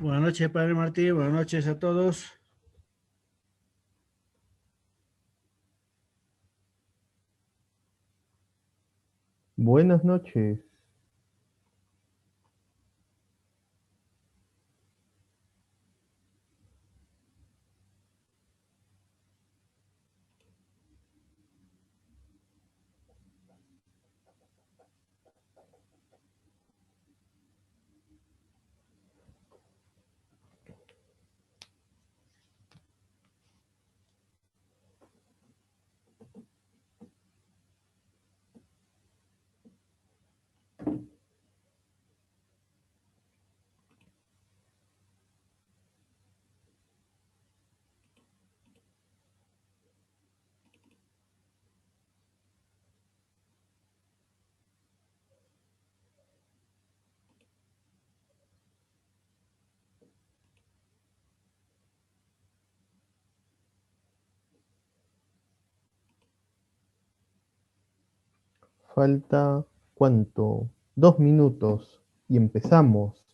Buenas noches, Padre Martín. Buenas noches a todos. Buenas noches. Falta, ¿cuánto? 2 minutos y empezamos.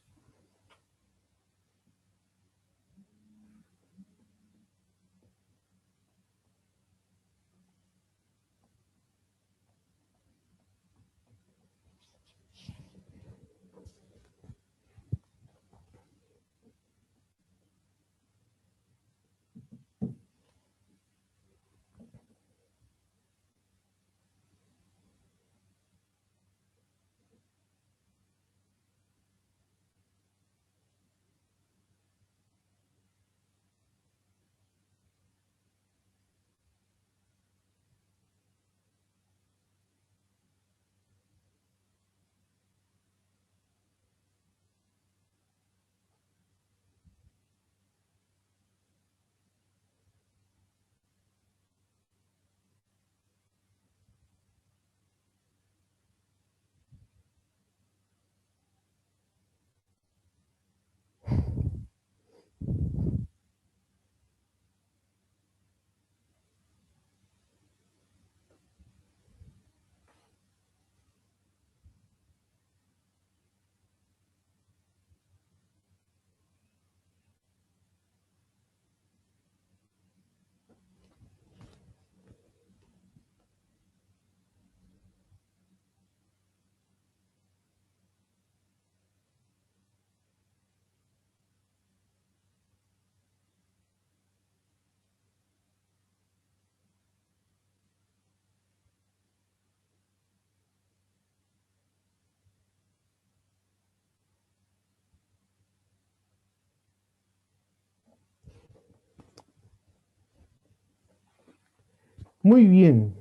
Muy bien,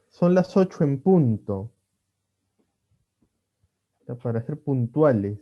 son las 8 en punto. Ya para ser puntuales.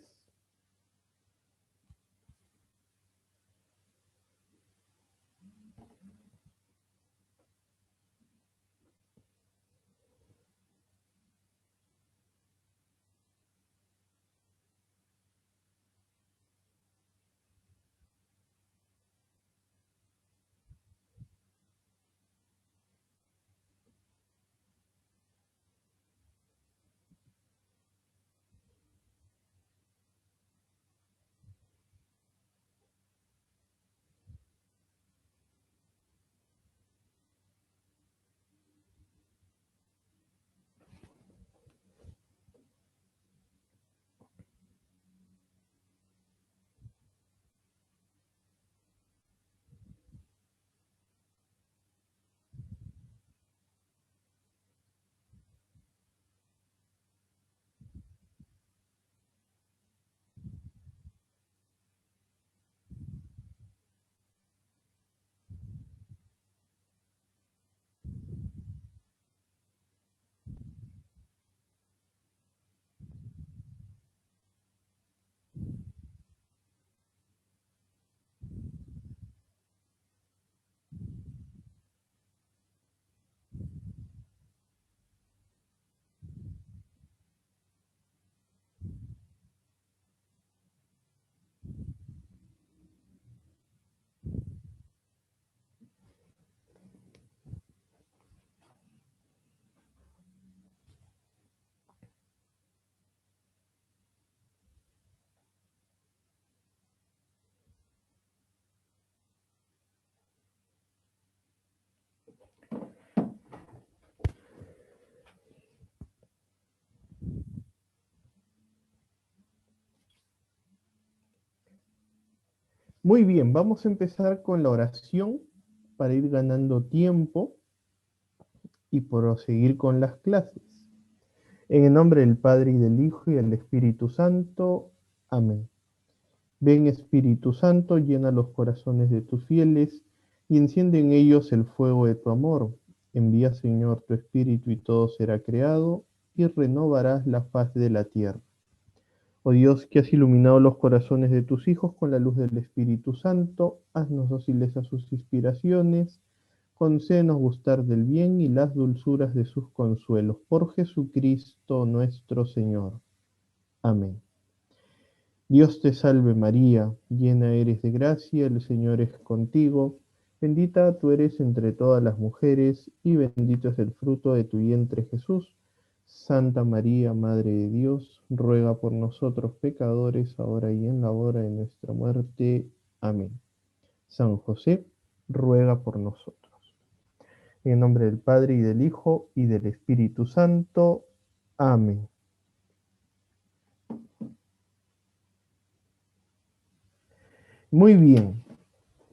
Muy bien, vamos a empezar con la oración para ir ganando tiempo y proseguir con las clases. En el nombre del Padre y del Hijo y del Espíritu Santo. Amén. Ven Espíritu Santo, llena los corazones de tus fieles y enciende en ellos el fuego de tu amor. Envía, Señor, tu Espíritu y todo será creado y renovarás la faz de la tierra. Oh Dios, que has iluminado los corazones de tus hijos con la luz del Espíritu Santo, haznos dóciles a sus inspiraciones, concédenos gustar del bien y las dulzuras de sus consuelos. Por Jesucristo nuestro Señor. Amén. Dios te salve María, llena eres de gracia, el Señor es contigo, bendita tú eres entre todas las mujeres, y bendito es el fruto de tu vientre Jesús. Santa María, Madre de Dios, ruega por nosotros pecadores, ahora y en la hora de nuestra muerte. Amén. San José, ruega por nosotros. En el nombre del Padre, y del Hijo, y del Espíritu Santo. Amén. Muy bien.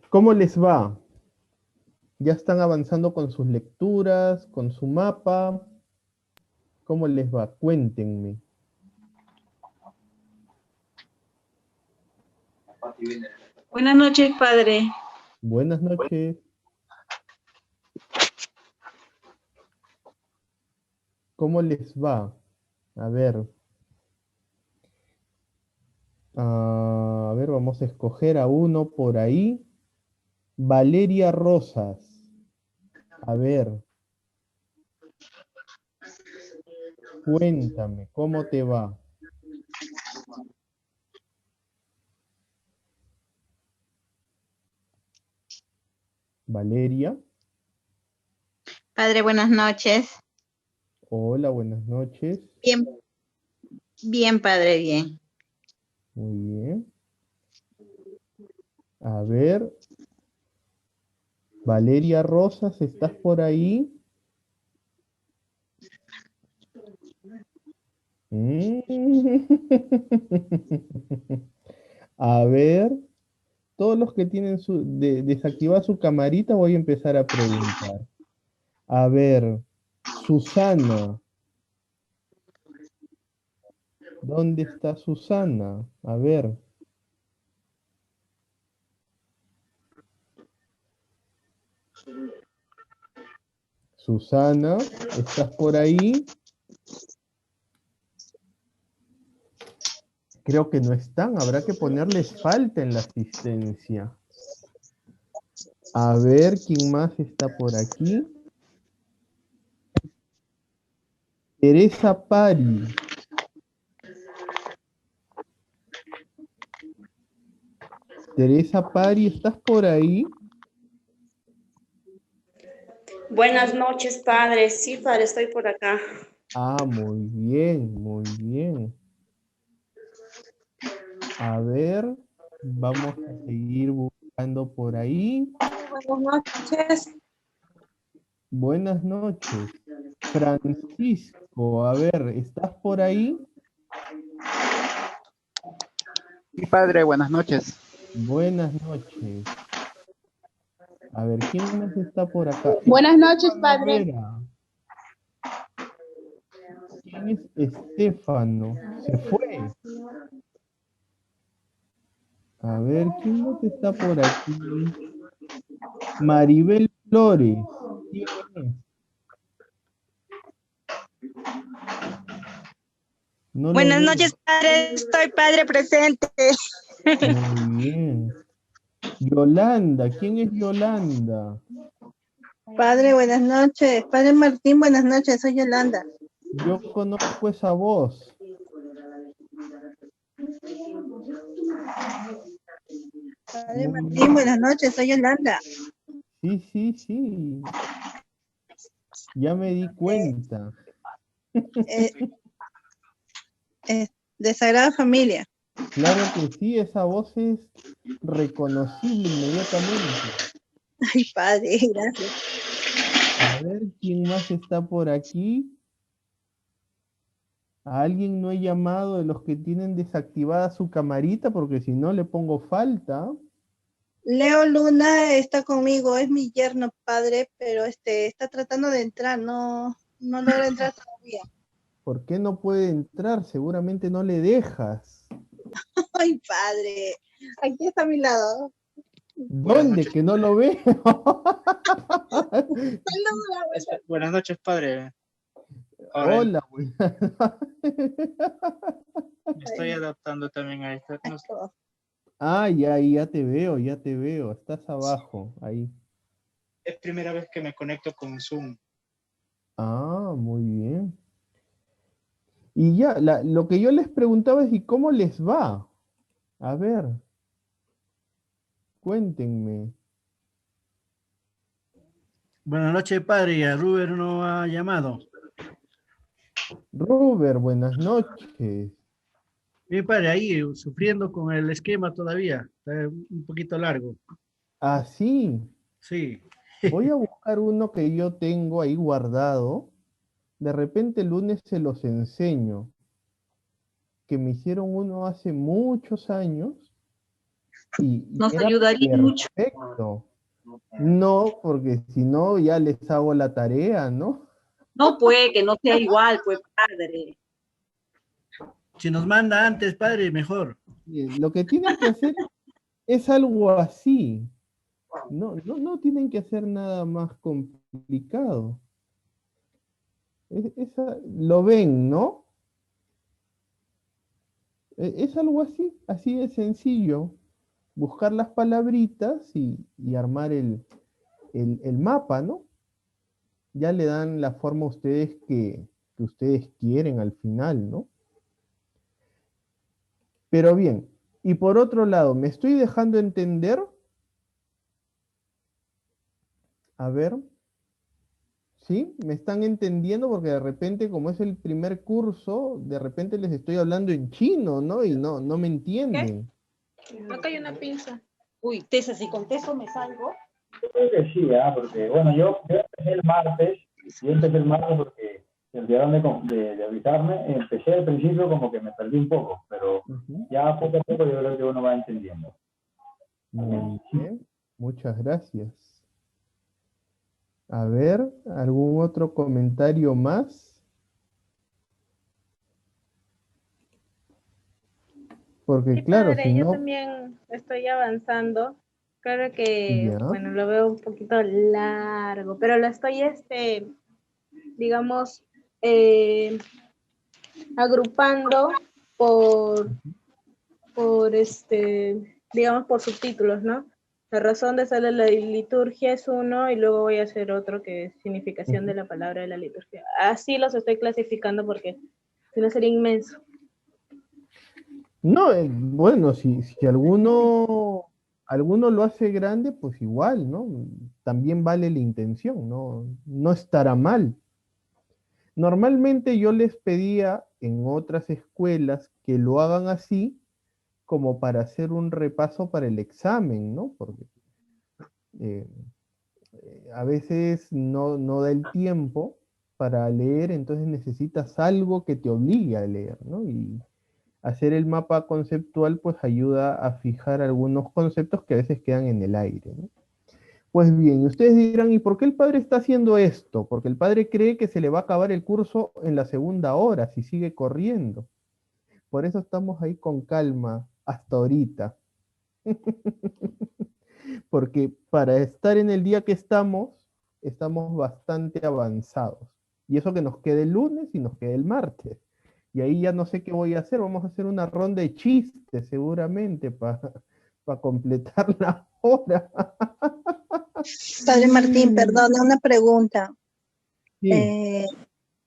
¿Cómo les va? ¿Ya están avanzando con sus lecturas, con su mapa? ¿Cómo les va? Cuéntenme. Buenas noches, padre. Buenas noches. ¿Cómo les va? A ver. A ver, vamos a escoger a uno por ahí. Valeria Rosas. A ver, cuéntame, ¿cómo te va? Valeria. Padre, buenas noches. Hola, buenas noches. Bien, bien, padre, bien. Muy bien. A ver, Valeria Rosas, ¿estás por ahí? A ver, todos los que tienen desactivada su camarita, voy a empezar a preguntar. A ver, Susana. ¿Dónde está Susana? A ver. Susana, ¿estás por ahí? Creo que no están, habrá que ponerles falta en la asistencia. A ver, ¿quién más está por aquí? Teresa Pari. Teresa Pari, ¿estás por ahí? Buenas noches, padre. Sí, padre, estoy por acá. Ah, muy bien, muy bien. A ver, vamos a seguir buscando por ahí. Buenas noches. Buenas noches. Francisco, a ver, ¿estás por ahí? Sí, padre, buenas noches. Buenas noches. A ver, ¿quién más está por acá? Buenas noches, Estefano padre. Vera. ¿Quién es Estefano? Se fue. A ver, ¿quién más está por aquí? Maribel Flores. ¿Quién es? No lo Buenas veo. noches, padre. Estoy padre presente. Muy bien. Yolanda, ¿quién es Yolanda? Padre, buenas noches. Padre Martín, buenas noches. Soy Yolanda. Yo conozco esa voz. Padre Muy Martín, bien. buenas noches. Soy Yolanda. Sí, sí, sí. Ya me di cuenta. Eh, de Sagrada Familia. Claro que sí, esa voz es reconocible inmediatamente. Ay, padre, gracias. A ver, ¿quién más está por aquí? ¿A alguien no he llamado de los que tienen desactivada su camarita? Porque si no le pongo falta. Leo Luna está conmigo, es mi yerno padre, pero está tratando de entrar, no logra entrar todavía. ¿Por qué no puede entrar? Seguramente no le dejas. Ay, padre, aquí está a mi lado. ¿Dónde? Que no lo veo. Buenas noches, padre. Ahora Hola, buenas me estoy adaptando también a esto. Ah, ya te veo, ya te veo. Estás abajo, ahí. Es primera vez que me conecto con Zoom. Ah, muy bien. Y ya, lo que yo les preguntaba es, ¿y cómo les va? A ver, cuéntenme. Buenas noches, padre. A Ruber no ha llamado. Robert, buenas noches. Mi padre, ahí sufriendo con el esquema todavía. Está un poquito largo. Ah, sí. Sí. Voy a buscar uno que yo tengo ahí guardado. De repente el lunes se los enseño. Que me hicieron uno hace muchos años y Nos era ayudaría mucho. perfecto. No, porque si no ya les hago la tarea, ¿no? No puede que no sea igual, pues padre. Si nos manda antes, padre, mejor. Lo que tienen que hacer es algo así. No tienen que hacer nada más complicado. Lo ven, ¿no? Es algo así de sencillo. Buscar las palabritas y armar el mapa, ¿no? Ya le dan la forma a ustedes que ustedes quieren al final, ¿no? Pero bien, y por otro lado, ¿me estoy dejando entender? A ver, ¿sí? ¿Me están entendiendo? Porque de repente, como es el primer curso, de repente les estoy hablando en chino, ¿no? Y no me entienden. Acá hay una pinza. Uy, Tessa, si con Teso me salgo. Yo creo que sí, porque bueno, yo empecé el martes porque se olvidaron de avisarme, empecé al principio como que me perdí un poco, pero ya poco a poco yo creo que uno va entendiendo. Muy bien, muchas gracias. A ver, ¿algún otro comentario más? Porque Sí, claro, padre, si yo no, también estoy avanzando. Claro que, ya. bueno, lo veo un poquito largo, pero lo estoy, digamos, agrupando por, digamos, por subtítulos, ¿no? La razón de sale la liturgia es uno y luego voy a hacer otro que es significación de la palabra de la liturgia. Así los estoy clasificando porque si no sería inmenso. No, bueno, si alguno lo hace grande, pues igual, ¿no? También vale la intención, no estará mal. Normalmente yo les pedía en otras escuelas que lo hagan así como para hacer un repaso para el examen, ¿no? Porque eh, a veces no da el tiempo para leer, entonces necesitas algo que te obligue a leer, ¿no? Y hacer el mapa conceptual pues ayuda a fijar algunos conceptos que a veces quedan en el aire, ¿no? Pues bien, ustedes dirán, ¿y por qué el padre está haciendo esto? Porque el padre cree que se le va a acabar el curso en la segunda hora si sigue corriendo. Por eso estamos ahí con calma hasta ahorita. Porque para estar en el día que estamos bastante avanzados. Y eso que nos quede el lunes y nos quede el martes. Y ahí ya no sé qué voy a hacer. Vamos a hacer una ronda de chistes seguramente para completar la hora. Padre Martín, perdona, una pregunta. Sí.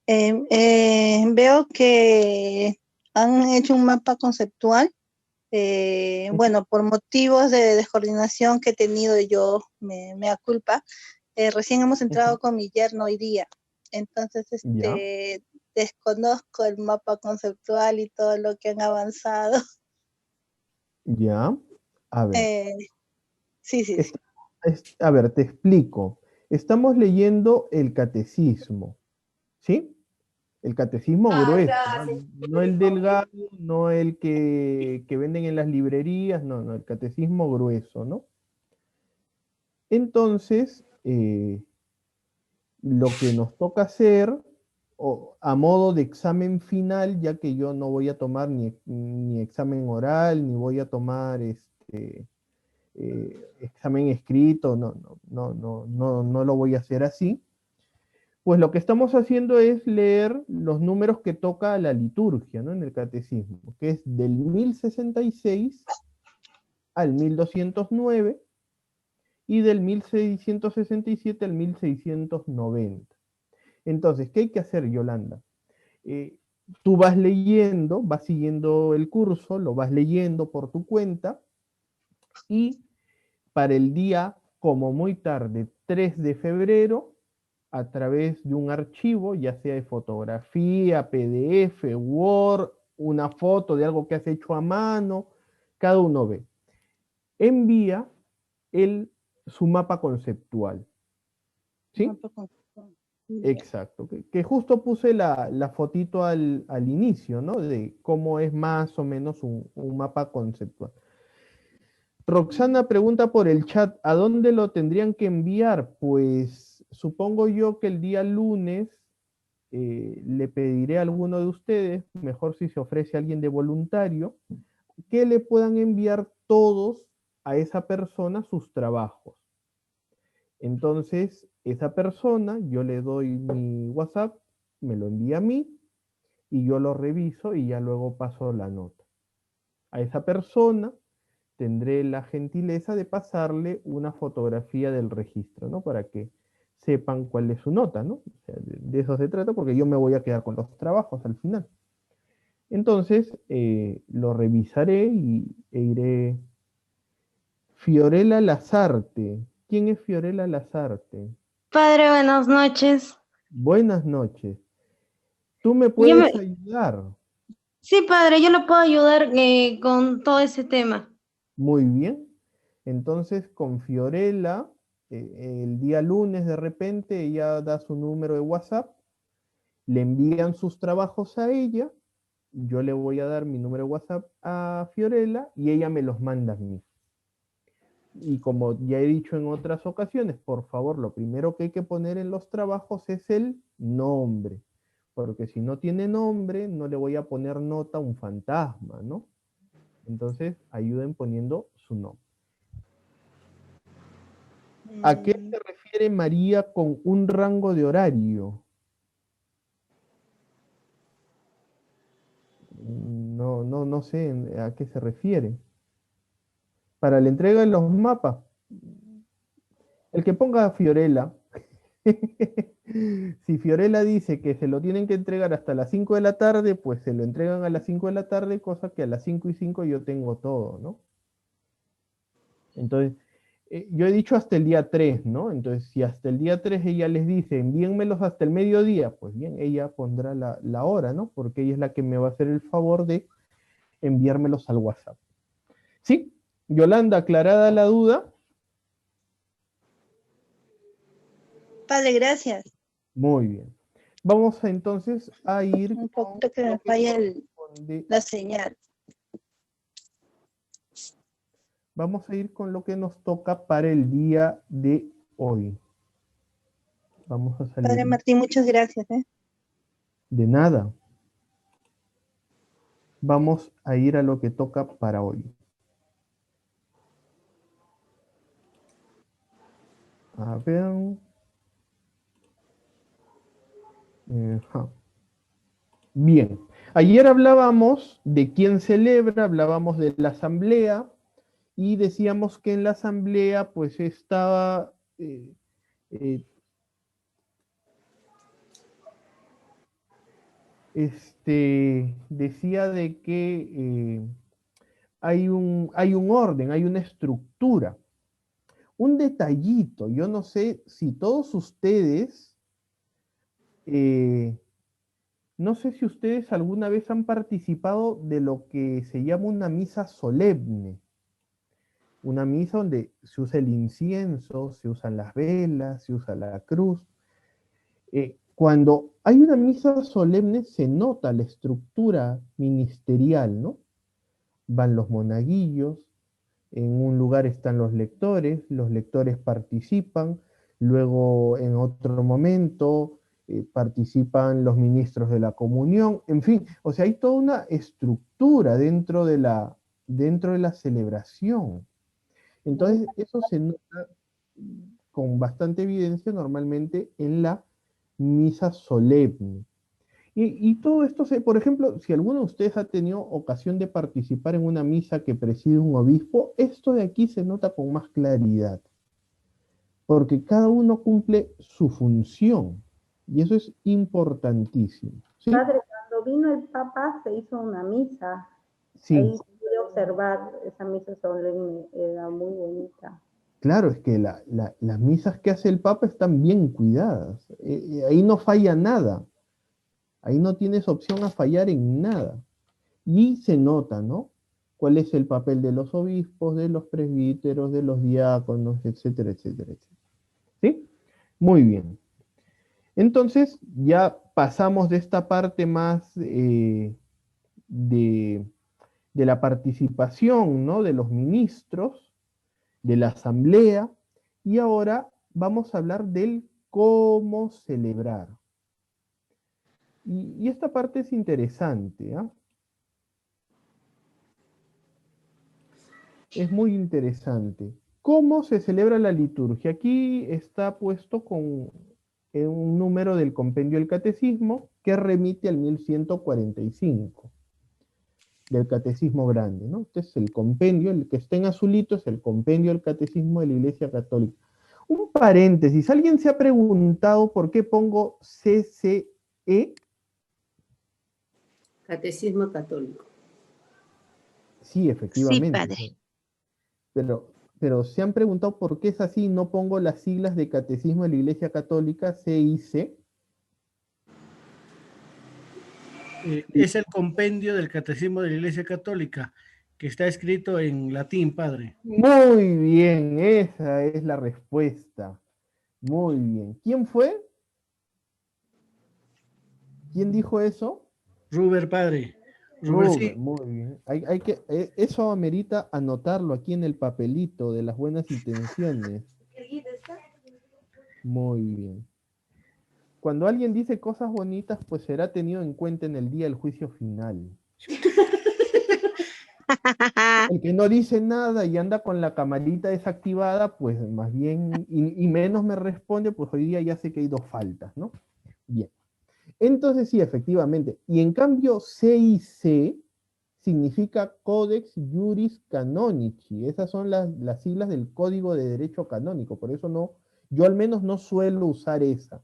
Veo que han hecho un mapa conceptual. Bueno, por motivos de descoordinación que he tenido yo, me da culpa. Recién hemos entrado con mi yerno hoy día. Entonces, Ya. desconozco el mapa conceptual y todo lo que han avanzado. Ya. A ver. Sí. A ver, te explico. Estamos leyendo el catecismo, ¿sí? El catecismo grueso, no el delgado, no el que venden en las librerías, no, el catecismo grueso, ¿no? Entonces, lo que nos toca hacer, a modo de examen final, ya que yo no voy a tomar ni examen oral, ni voy a tomar examen escrito, no lo voy a hacer así, pues lo que estamos haciendo es leer los números que toca la liturgia, ¿no? En el catecismo, que es del 1066 al 1209 y del 1667 al 1690. Entonces, ¿qué hay que hacer, Yolanda? Tú vas leyendo, vas siguiendo el curso, lo vas leyendo por tu cuenta, y para el día, como muy tarde, 3 de febrero, a través de un archivo, ya sea de fotografía, PDF, Word, una foto de algo que has hecho a mano, cada uno ve. Envía su mapa conceptual. ¿Sí? Exacto. Que justo puse la fotito al inicio, ¿no? De cómo es más o menos un mapa conceptual. Roxana pregunta por el chat, ¿a dónde lo tendrían que enviar? Pues supongo yo que el día lunes le pediré a alguno de ustedes, mejor si se ofrece alguien de voluntario, que le puedan enviar todos a esa persona sus trabajos. Entonces, esa persona, yo le doy mi WhatsApp, me lo envía a mí, y yo lo reviso y ya luego paso la nota. A esa persona tendré la gentileza de pasarle una fotografía del registro, ¿no? Para que sepan cuál es su nota, ¿no? O sea, de eso se trata, porque yo me voy a quedar con los trabajos al final. Entonces, lo revisaré e iré. Fiorella Lazarte. ¿Quién es Fiorella Lazarte? Padre, buenas noches. Buenas noches. ¿Tú me puedes ayudar? Sí, padre, yo le puedo ayudar con todo ese tema. Muy bien. Entonces, con Fiorella, el día lunes de repente, ella da su número de WhatsApp, le envían sus trabajos a ella, yo le voy a dar mi número de WhatsApp a Fiorella y ella me los manda a mí. Y como ya he dicho en otras ocasiones, por favor, lo primero que hay que poner en los trabajos es el nombre, porque si no tiene nombre, no le voy a poner nota a un fantasma, ¿no? Entonces, ayuden poniendo su nombre. ¿A qué se refiere María con un rango de horario? No sé a qué se refiere. Para la entrega de los mapas. El que ponga a Fiorella, si Fiorella dice que se lo tienen que entregar hasta las 5 de la tarde, pues se lo entregan a las 5 de la tarde, cosa que a las 5:05 yo tengo todo, ¿no? Entonces, yo he dicho hasta el día 3, ¿no? Entonces, si hasta el día 3 ella les dice, envíenmelos hasta el mediodía, pues bien, ella pondrá la hora, ¿no? Porque ella es la que me va a hacer el favor de enviármelos al WhatsApp. ¿Sí? Yolanda, aclarada la duda. Padre, gracias. Muy bien. Vamos entonces a ir... Un poquito que me falla la señal. Vamos a ir con lo que nos toca para el día de hoy. Vamos a salir. Padre Martín, muchas gracias. De nada. Vamos a ir a lo que toca para hoy. A ver. Bien. Ayer hablábamos de quién celebra, hablábamos de la asamblea y decíamos que en la asamblea pues estaba decía de que hay un orden, hay una estructura. Un detallito, yo no sé si todos ustedes, no sé si ustedes alguna vez han participado de lo que se llama una misa solemne. Una misa donde se usa el incienso, se usan las velas, se usa la cruz. Cuando hay una misa solemne se nota la estructura ministerial, ¿no? Van los monaguillos, En un lugar están los lectores participan, luego en otro momento participan los ministros de la comunión, en fin, o sea, hay toda una estructura dentro de la celebración. Entonces, eso se nota con bastante evidencia normalmente en la misa solemne. Y todo esto, por ejemplo, si alguno de ustedes ha tenido ocasión de participar en una misa que preside un obispo, esto de aquí se nota con más claridad, porque cada uno cumple su función, y eso es importantísimo. ¿Sí? Padre, cuando vino el Papa se hizo una misa. Sí. Ahí pude observar esa misa solemne, era muy bonita. Claro, es que las misas que hace el Papa están bien cuidadas. Ahí no falla nada. Ahí no tienes opción a fallar en nada. Y se nota, ¿no? ¿Cuál es el papel de los obispos, de los presbíteros, de los diáconos, etcétera, etcétera, etcétera? ¿Sí? Muy bien. Entonces, ya pasamos de esta parte más de la participación, ¿no? De los ministros, de la asamblea, y ahora vamos a hablar del cómo celebrar. Y esta parte es interesante, ¿ah? Es muy interesante. ¿Cómo se celebra la liturgia? Aquí está puesto con un número del compendio del catecismo que remite al 1145 del catecismo grande, ¿no? Este es el compendio, el que está en azulito es el compendio del catecismo de la Iglesia Católica. Un paréntesis, ¿alguien se ha preguntado por qué pongo CCE? Catecismo católico. Sí, efectivamente. Sí, padre. Pero se han preguntado por qué es así, no pongo las siglas de Catecismo de la Iglesia Católica, CIC. Es el compendio del Catecismo de la Iglesia Católica, que está escrito en latín, padre. Muy bien, esa es la respuesta. Muy bien. ¿Quién fue? ¿Quién dijo eso? Ruber, padre. Ruber, muy bien. Eso amerita anotarlo aquí en el papelito de las buenas intenciones. Muy bien. Cuando alguien dice cosas bonitas, pues será tenido en cuenta en el día del juicio final. El que no dice nada y anda con la camarita desactivada, pues más bien, y menos me responde, pues hoy día ya sé que hay 2 faltas, ¿no? Bien. Entonces sí, efectivamente. Y en cambio, CIC significa Codex Juris Canonici. Esas son las siglas del Código de Derecho Canónico. Por eso no, yo al menos no suelo usar esa.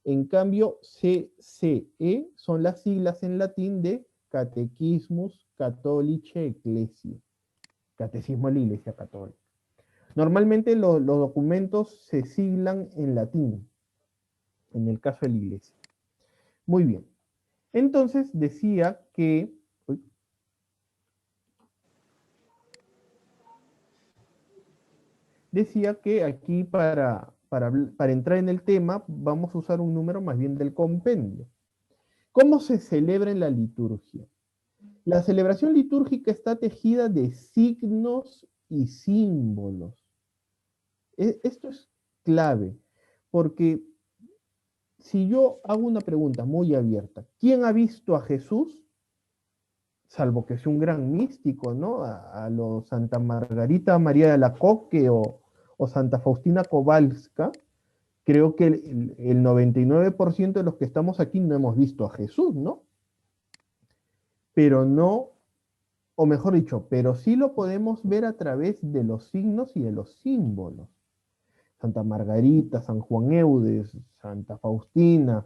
En cambio, CCE son las siglas en latín de Catechismus Catholicae Ecclesiae. Catecismo de la Iglesia Católica. Normalmente los documentos se siglan en latín, en el caso de la Iglesia. Muy bien. Entonces decía que... Decía que aquí para entrar en el tema vamos a usar un número más bien del compendio. ¿Cómo se celebra en la liturgia? La celebración litúrgica está tejida de signos y símbolos. Esto es clave, porque si yo hago una pregunta muy abierta, ¿quién ha visto a Jesús? Salvo que sea un gran místico, ¿no? A lo Santa Margarita María de Alacoque o Santa Faustina Kowalska, creo que el 99% de los que estamos aquí no hemos visto a Jesús, ¿no? Pero no, o mejor dicho, pero sí lo podemos ver a través de los signos y de los símbolos. Santa Margarita, San Juan Eudes, Santa Faustina,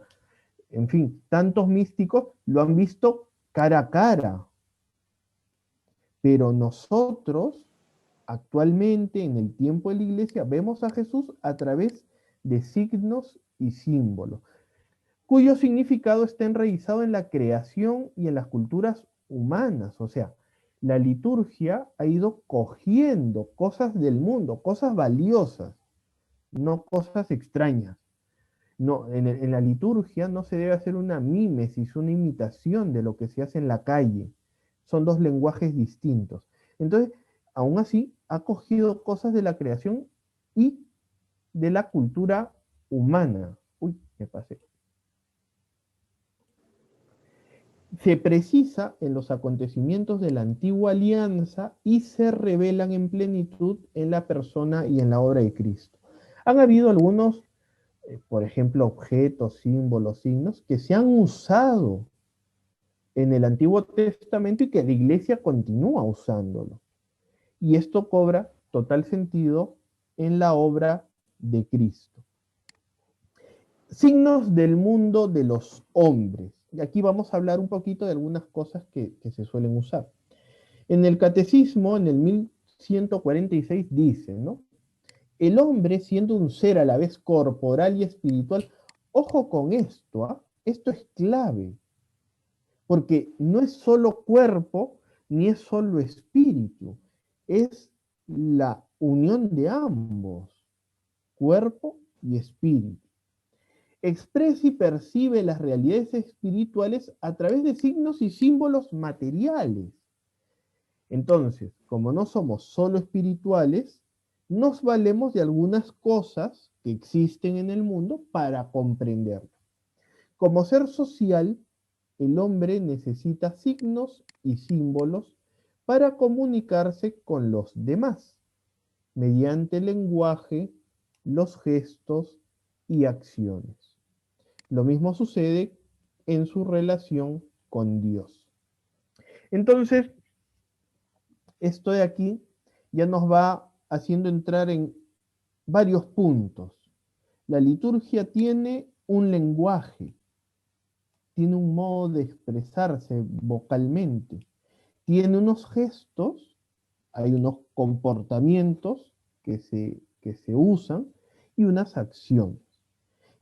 en fin, tantos místicos lo han visto cara a cara. Pero nosotros, actualmente, en el tiempo de la Iglesia, vemos a Jesús a través de signos y símbolos, cuyo significado está enraizado en la creación y en las culturas humanas. O sea, la liturgia ha ido cogiendo cosas del mundo, cosas valiosas, no cosas extrañas. No, en la liturgia no se debe hacer una mímesis, una imitación de lo que se hace en la calle. Son 2 lenguajes distintos. Entonces, aún así, ha cogido cosas de la creación y de la cultura humana. Uy, me pasé. Se precisa en los acontecimientos de la antigua alianza y se revelan en plenitud en la persona y en la obra de Cristo. Han habido algunos, por ejemplo, objetos, símbolos, signos, que se han usado en el Antiguo Testamento y que la Iglesia continúa usándolo. Y esto cobra total sentido en la obra de Cristo. Signos del mundo de los hombres. Y aquí vamos a hablar un poquito de algunas cosas que se suelen usar. En el Catecismo, en el 1146, dice, ¿no? El hombre, siendo un ser a la vez corporal y espiritual, ojo con esto, ¿ah? Esto es clave, porque no es solo cuerpo, ni es solo espíritu, es la unión de ambos, cuerpo y espíritu. Expresa y percibe las realidades espirituales a través de signos y símbolos materiales. Entonces, como no somos solo espirituales, nos valemos de algunas cosas que existen en el mundo para comprenderlo. Como ser social, el hombre necesita signos y símbolos para comunicarse con los demás, mediante el lenguaje, los gestos y acciones. Lo mismo sucede en su relación con Dios. Entonces, esto de aquí ya nos va haciendo entrar en varios puntos. La liturgia tiene un lenguaje, tiene un modo de expresarse vocalmente, tiene unos gestos, hay unos comportamientos que se usan y unas acciones.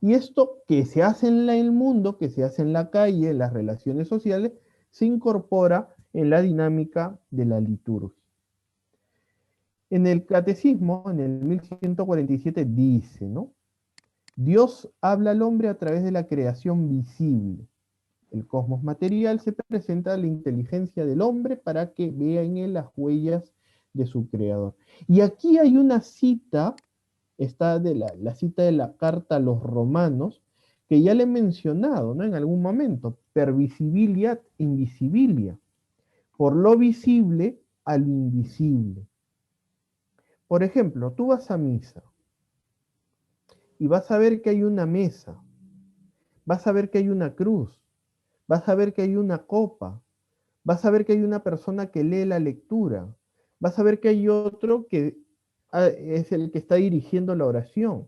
Y esto que se hace en el mundo, que se hace en la calle, en las relaciones sociales, se incorpora en la dinámica de la liturgia. En el Catecismo, en el 1147, dice, ¿no? Dios habla al hombre a través de la creación visible. El cosmos material se presenta a la inteligencia del hombre para que vea en él las huellas de su creador. Y aquí hay una cita, está de la cita de la carta a los romanos, que ya le he mencionado, ¿no? En algún momento, per visibiliat invisibilia, por lo visible a lo invisible. Por ejemplo, tú vas a misa y vas a ver que hay una mesa, vas a ver que hay una cruz, vas a ver que hay una copa, vas a ver que hay una persona que lee la lectura, vas a ver que hay otro que es el que está dirigiendo la oración,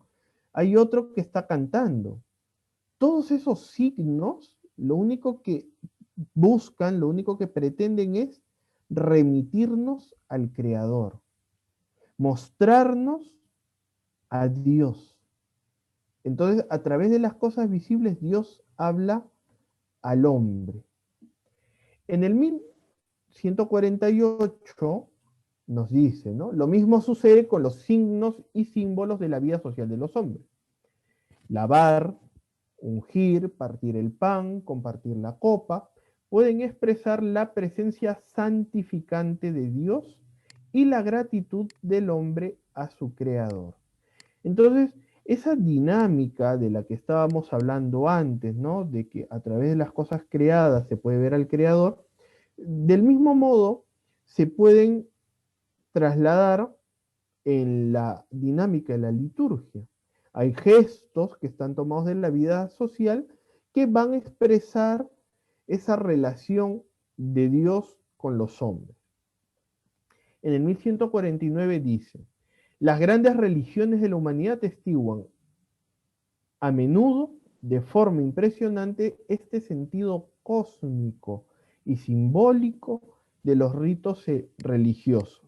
hay otro que está cantando. Todos esos signos, lo único que buscan, lo único que pretenden es remitirnos al Creador, mostrarnos a Dios. Entonces, a través de las cosas visibles, Dios habla al hombre. En el 1148 nos dice, ¿no? Lo mismo sucede con los signos y símbolos de la vida social de los hombres. Lavar, ungir, partir el pan, compartir la copa, pueden expresar la presencia santificante de Dios y la gratitud del hombre a su creador. Entonces, esa dinámica de la que estábamos hablando antes, ¿no? De que a través de las cosas creadas se puede ver al creador, del mismo modo se pueden trasladar en la dinámica de la liturgia. Hay gestos que están tomados de la vida social que van a expresar esa relación de Dios con los hombres. En el 1149 dice, las grandes religiones de la humanidad atestiguan a menudo, de forma impresionante, este sentido cósmico y simbólico de los ritos religiosos.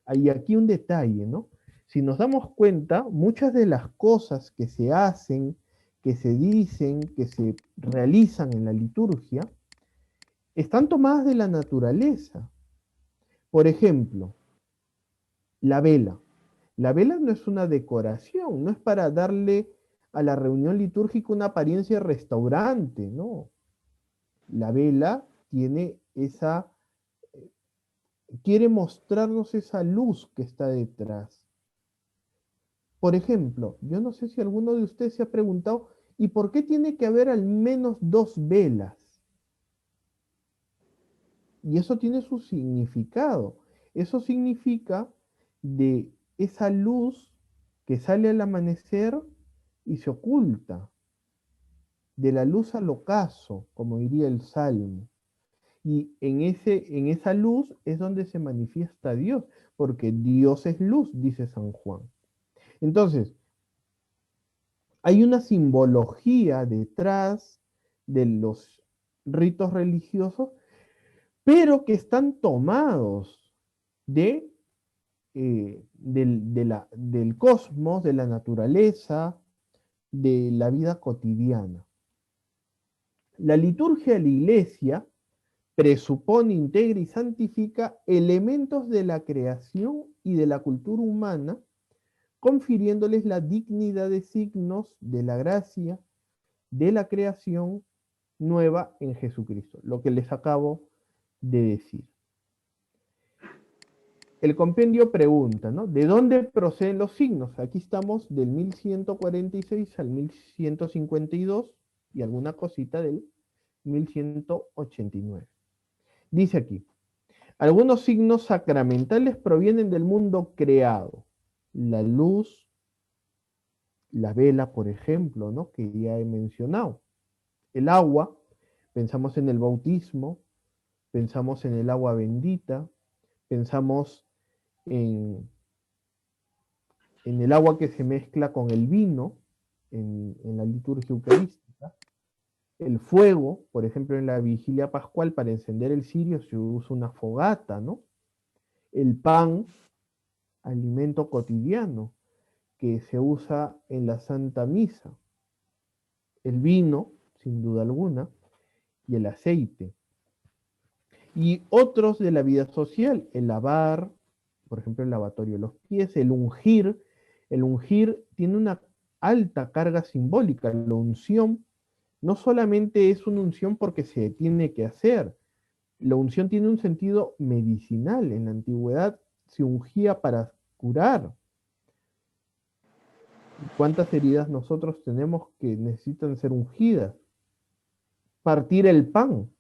Hay aquí un detalle, ¿no? Si nos damos cuenta, muchas de las cosas que se hacen, que se dicen, que se realizan en la liturgia, están tomadas de la naturaleza. Por ejemplo, la vela. La vela no es una decoración, no es para darle a la reunión litúrgica una apariencia de restaurante, no. La vela tiene esa quiere mostrarnos esa luz que está detrás. Por ejemplo, yo no sé si alguno de ustedes se ha preguntado, ¿y por qué tiene que haber al menos 2 velas? Y eso tiene su significado. Eso significa de esa luz que sale al amanecer y se oculta. De la luz al ocaso, como diría el Salmo. Y en esa luz es donde se manifiesta Dios, porque Dios es luz, dice San Juan. Entonces, hay una simbología detrás de los ritos religiosos, pero que están tomados del cosmos, de la naturaleza, de la vida cotidiana. La liturgia de la Iglesia presupone, integra y santifica elementos de la creación y de la cultura humana, confiriéndoles la dignidad de signos de la gracia de la creación nueva en Jesucristo, lo que les acabo de decir. El compendio pregunta, ¿no? ¿De dónde proceden los signos? Aquí estamos del 1146 al 1152 y alguna cosita del 1189. Dice aquí, algunos signos sacramentales provienen del mundo creado. La luz, la vela, por ejemplo, ¿no? Que ya he mencionado. El agua, pensamos en el bautismo, pensamos en el agua bendita, pensamos en el agua que se mezcla con el vino en la liturgia eucarística. El fuego, por ejemplo, en la vigilia pascual para encender el cirio se usa una fogata, ¿no? El pan, alimento cotidiano, que se usa en la Santa Misa. El vino, sin duda alguna, y el aceite. Y otros de la vida social, el lavar, por ejemplo, el lavatorio de los pies, el ungir. El ungir tiene una alta carga simbólica. La unción no solamente es una unción porque se tiene que hacer, la unción tiene un sentido medicinal. En la antigüedad se ungía para curar. ¿Cuántas heridas nosotros tenemos que necesitan ser ungidas? Partir el pan.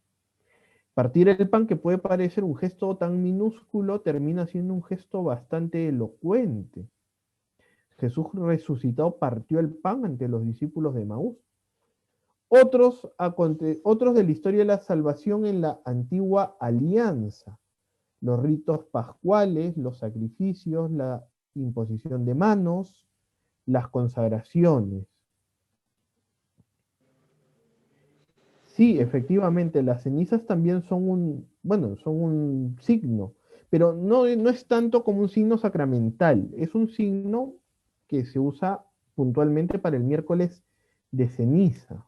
Partir el pan, que puede parecer un gesto tan minúsculo, termina siendo un gesto bastante elocuente. Jesús resucitado partió el pan ante los discípulos de Maús. Otros de la historia de la salvación en la antigua alianza, los ritos pascuales, los sacrificios, la imposición de manos, las consagraciones. Sí, efectivamente, las cenizas también son un signo, pero no es tanto como un signo sacramental, es un signo que se usa puntualmente para el miércoles de ceniza.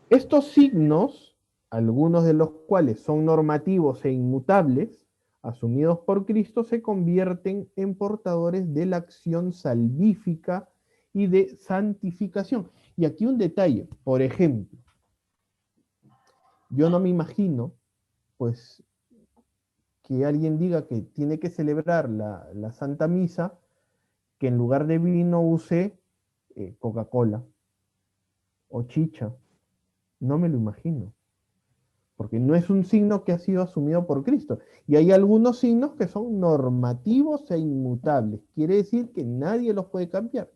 Estos signos, algunos de los cuales son normativos e inmutables, asumidos por Cristo, se convierten en portadores de la acción salvífica y de santificación. Y aquí un detalle, por ejemplo, yo no me imagino, pues, que alguien diga que tiene que celebrar la Santa Misa, que en lugar de vino use Coca-Cola o chicha. No me lo imagino, porque no es un signo que ha sido asumido por Cristo. Y hay algunos signos que son normativos e inmutables. Quiere decir que nadie los puede cambiar.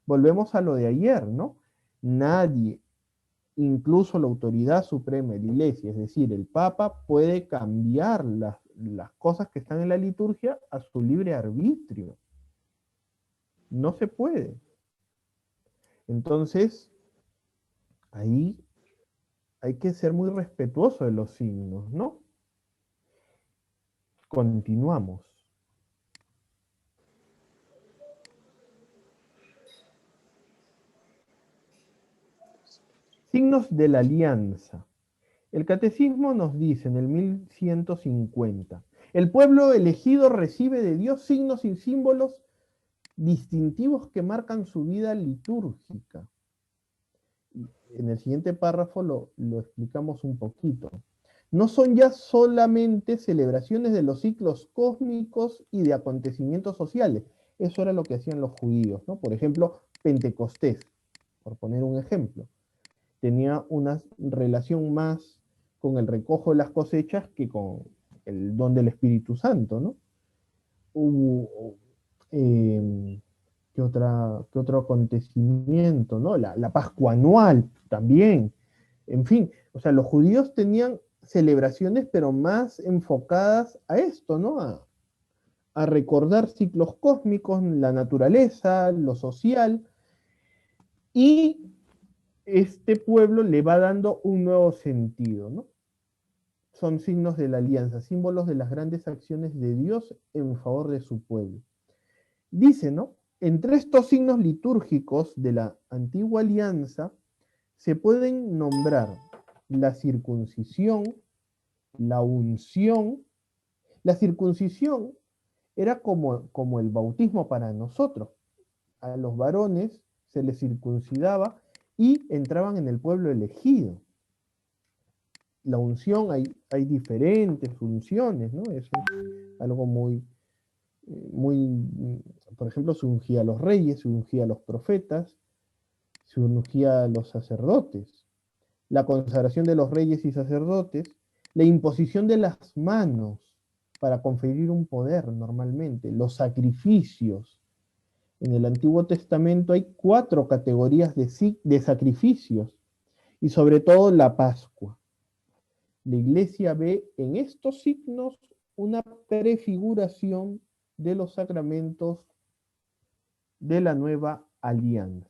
Volvemos a lo de ayer, ¿no? Nadie, incluso la autoridad suprema de la Iglesia, es decir, el Papa, puede cambiar las cosas que están en la liturgia a su libre arbitrio. No se puede. Entonces, ahí hay que ser muy respetuoso de los signos, ¿no? Continuamos. Signos de la alianza. El catecismo nos dice en el 1150, el pueblo elegido recibe de Dios signos y símbolos distintivos que marcan su vida litúrgica. En el siguiente párrafo lo explicamos un poquito. No son ya solamente celebraciones de los ciclos cósmicos y de acontecimientos sociales. Eso era lo que hacían los judíos, ¿no? Por ejemplo, Pentecostés, por poner un ejemplo. Tenía una relación más con el recojo de las cosechas que con el don del Espíritu Santo, ¿no? ¿Qué otro acontecimiento, ¿no? La Pascua anual también. En fin, o sea, los judíos tenían celebraciones, pero más enfocadas a esto, ¿no? A recordar ciclos cósmicos, la naturaleza, lo social, y este pueblo le va dando un nuevo sentido, ¿no? Son signos de la alianza, símbolos de las grandes acciones de Dios en favor de su pueblo. Dice, ¿no? Entre estos signos litúrgicos de la antigua alianza se pueden nombrar la circuncisión, la unción. La circuncisión era como el bautismo para nosotros. A los varones se les circuncidaba y entraban en el pueblo elegido. La unción, hay diferentes unciones, ¿no? Eso es algo muy, por ejemplo, se ungía a los reyes, se ungía a los profetas, se ungía a los sacerdotes. La consagración de los reyes y sacerdotes, la imposición de las manos para conferir un poder normalmente, los sacrificios. En el Antiguo Testamento hay 4 categorías de sacrificios y sobre todo la Pascua. La Iglesia ve en estos signos una prefiguración de los sacramentos de la nueva alianza.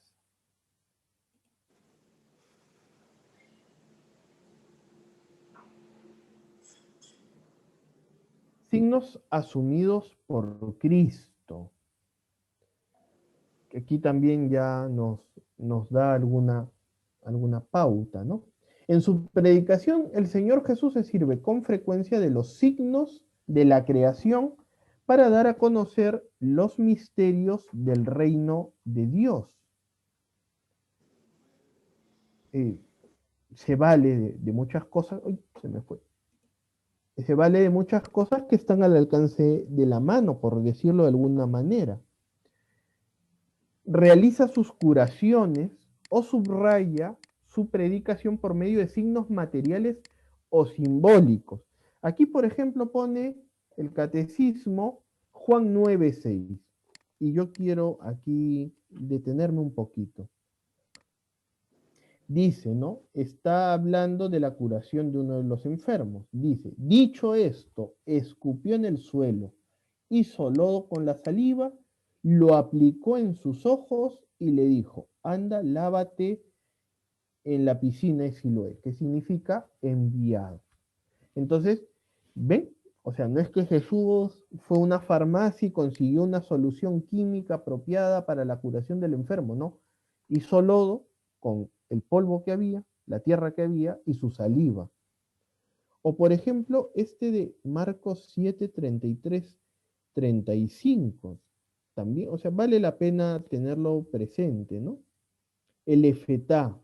Signos asumidos por Cristo. Que aquí también ya nos da alguna pauta, ¿no? En su predicación, el Señor Jesús se sirve con frecuencia de los signos de la creación para dar a conocer los misterios del reino de Dios. Se vale de muchas cosas. ¡Uy! Se me fue. Se vale de muchas cosas que están al alcance de la mano, por decirlo de alguna manera. Realiza sus curaciones o subraya su predicación por medio de signos materiales o simbólicos. Aquí, por ejemplo, pone el Catecismo Juan 9:6. Y yo quiero aquí detenerme un poquito. Dice, ¿no? Está hablando de la curación de uno de los enfermos. Dice, dicho esto, escupió en el suelo, hizo lodo con la saliva, lo aplicó en sus ojos y le dijo, anda, lávate en la piscina de Siloé, que significa enviado. Entonces, ¿ven? O sea, no es que Jesús fue a una farmacia y consiguió una solución química apropiada para la curación del enfermo, no. Hizo lodo con el polvo que había, la tierra que había y su saliva. O por ejemplo, este de Marcos 7, 33, 35. También, o sea, vale la pena tenerlo presente, ¿no? El efetá.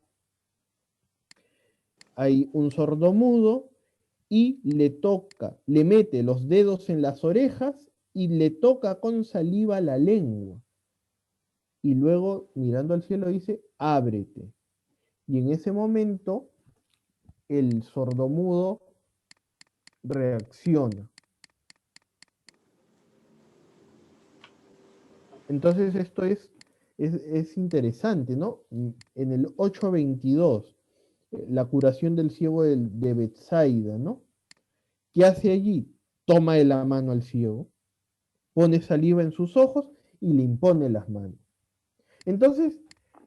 Hay un sordomudo y le mete los dedos en las orejas y le toca con saliva la lengua. Y luego, mirando al cielo, dice, ábrete. Y en ese momento, el sordomudo reacciona. Entonces esto es interesante, ¿no? En el 8:22, la curación del ciego de Betsaida, ¿no? ¿Qué hace allí? Toma de la mano al ciego, pone saliva en sus ojos y le impone las manos. Entonces,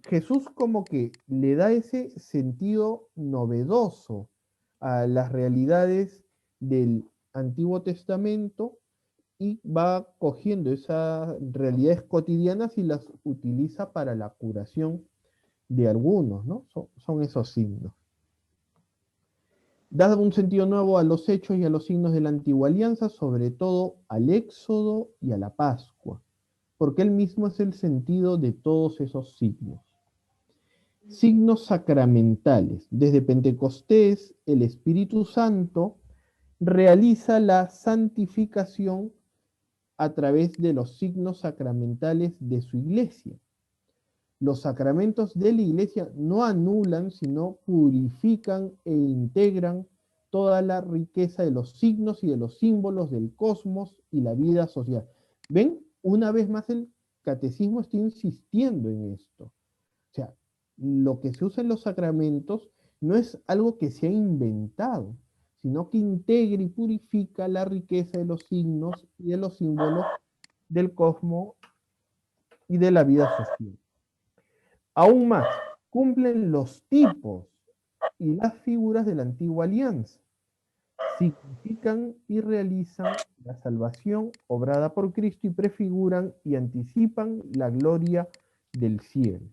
Jesús como que le da ese sentido novedoso a las realidades del Antiguo Testamento y va cogiendo esas realidades cotidianas y las utiliza para la curación de algunos, ¿no? Son esos signos. Da un sentido nuevo a los hechos y a los signos de la antigua alianza, sobre todo al Éxodo y a la Pascua, porque él mismo es el sentido de todos esos signos. signos sacramentales. Desde Pentecostés, el Espíritu Santo realiza la santificación a través de los signos sacramentales de su iglesia. Los sacramentos de la iglesia no anulan, sino purifican e integran toda la riqueza de los signos y de los símbolos del cosmos y la vida social. ¿Ven? Una vez más el catecismo está insistiendo en esto. O sea, lo que se usa en los sacramentos no es algo que se ha inventado, sino que integra y purifica la riqueza de los signos y de los símbolos del cosmos y de la vida social. Aún más, cumplen los tipos y las figuras de la antigua alianza. Significan y realizan la salvación obrada por Cristo y prefiguran y anticipan la gloria del cielo.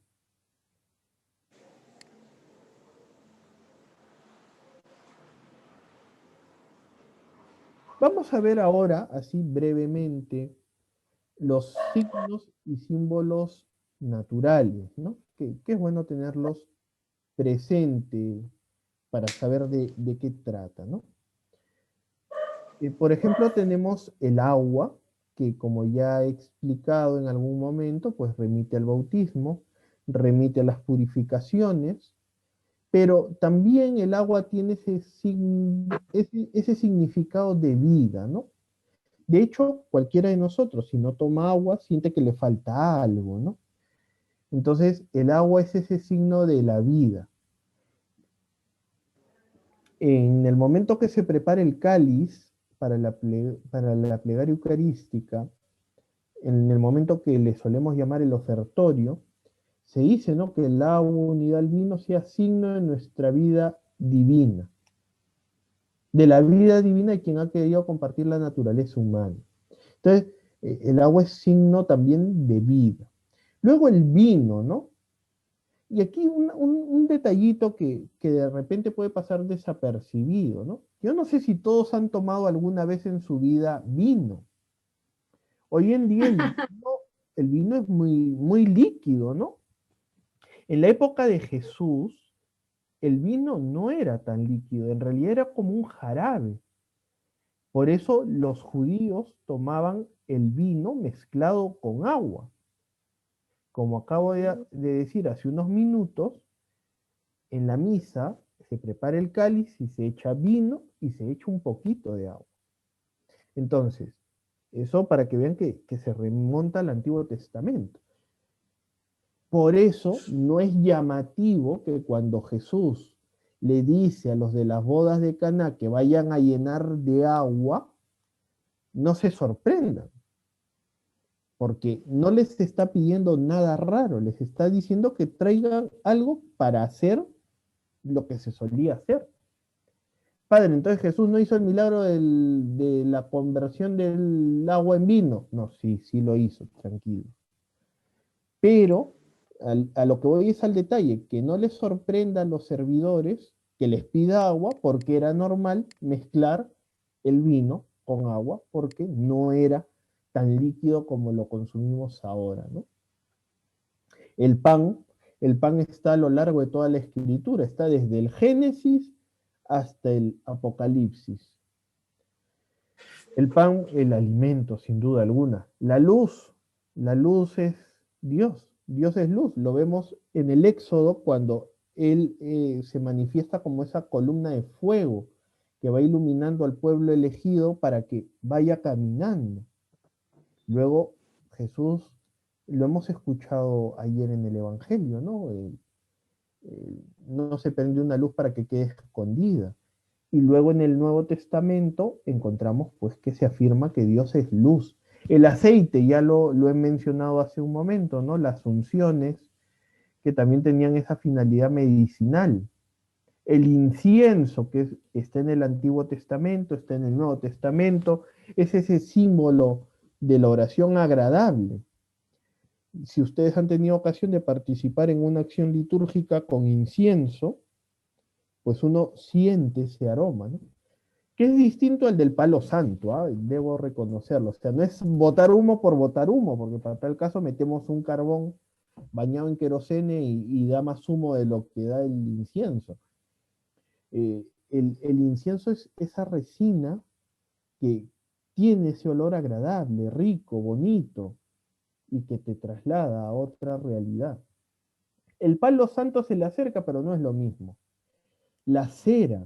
Vamos a ver ahora, así brevemente, los signos y símbolos naturales, ¿no? Que es bueno tenerlos presentes para saber de qué trata, ¿no? Por ejemplo, tenemos el agua, que como ya he explicado en algún momento, pues remite al bautismo, remite a las purificaciones, pero también el agua tiene ese significado de vida, ¿no? De hecho, cualquiera de nosotros, si no toma agua, siente que le falta algo, ¿no? Entonces, el agua es ese signo de la vida. En el momento que se prepara el cáliz para la plegaria eucarística, en el momento que le solemos llamar el ofertorio, se dice, ¿no?, que el agua unida al vino sea signo de nuestra vida divina, de la vida divina de quien ha querido compartir la naturaleza humana. Entonces, el agua es signo también de vida. Luego el vino, ¿no? Y aquí un detallito que de repente puede pasar desapercibido, ¿no? Yo no sé si todos han tomado alguna vez en su vida vino. Hoy en día el vino es muy líquido, ¿no? En la época de Jesús, el vino no era tan líquido, en realidad era como un jarabe. Por eso los judíos tomaban el vino mezclado con agua. Como acabo de decir hace unos minutos, en la misa se prepara el cáliz y se echa vino y se echa un poquito de agua. Entonces, eso para que vean que se remonta al Antiguo Testamento. Por eso no es llamativo que cuando Jesús le dice a los de las bodas de Caná que vayan a llenar de agua, no se sorprendan, porque no les está pidiendo nada raro, les está diciendo que traigan algo para hacer lo que se solía hacer. Padre, entonces Jesús no hizo el milagro de la conversión del agua en vino. No, sí lo hizo, tranquilo. Pero a lo que voy es al detalle, que no les sorprenda a los servidores que les pida agua, porque era normal mezclar el vino con agua, porque no era tan líquido como lo consumimos ahora, ¿no? El pan está a lo largo de toda la escritura, está desde el Génesis hasta el Apocalipsis. El pan, el alimento, sin duda alguna. La luz es Dios. Dios es luz. Lo vemos en el Éxodo cuando Él se manifiesta como esa columna de fuego que va iluminando al pueblo elegido para que vaya caminando. Luego Jesús, lo hemos escuchado ayer en el Evangelio, ¿no? No se prende una luz para que quede escondida. Y luego en el Nuevo Testamento encontramos pues que se afirma que Dios es luz. El aceite, ya lo he mencionado hace un momento, ¿no? Las unciones, que también tenían esa finalidad medicinal. El incienso, que está en el Antiguo Testamento, está en el Nuevo Testamento, es ese símbolo de la oración agradable. Si ustedes han tenido ocasión de participar en una acción litúrgica con incienso, pues uno siente ese aroma, ¿no? Que es distinto al del palo santo, debo reconocerlo. O sea, no es botar humo por botar humo, porque para tal caso metemos un carbón bañado en querosene y da más humo de lo que da el incienso. El incienso es esa resina que tiene ese olor agradable, rico, bonito, y que te traslada a otra realidad. El palo santo se le acerca, pero no es lo mismo. La cera,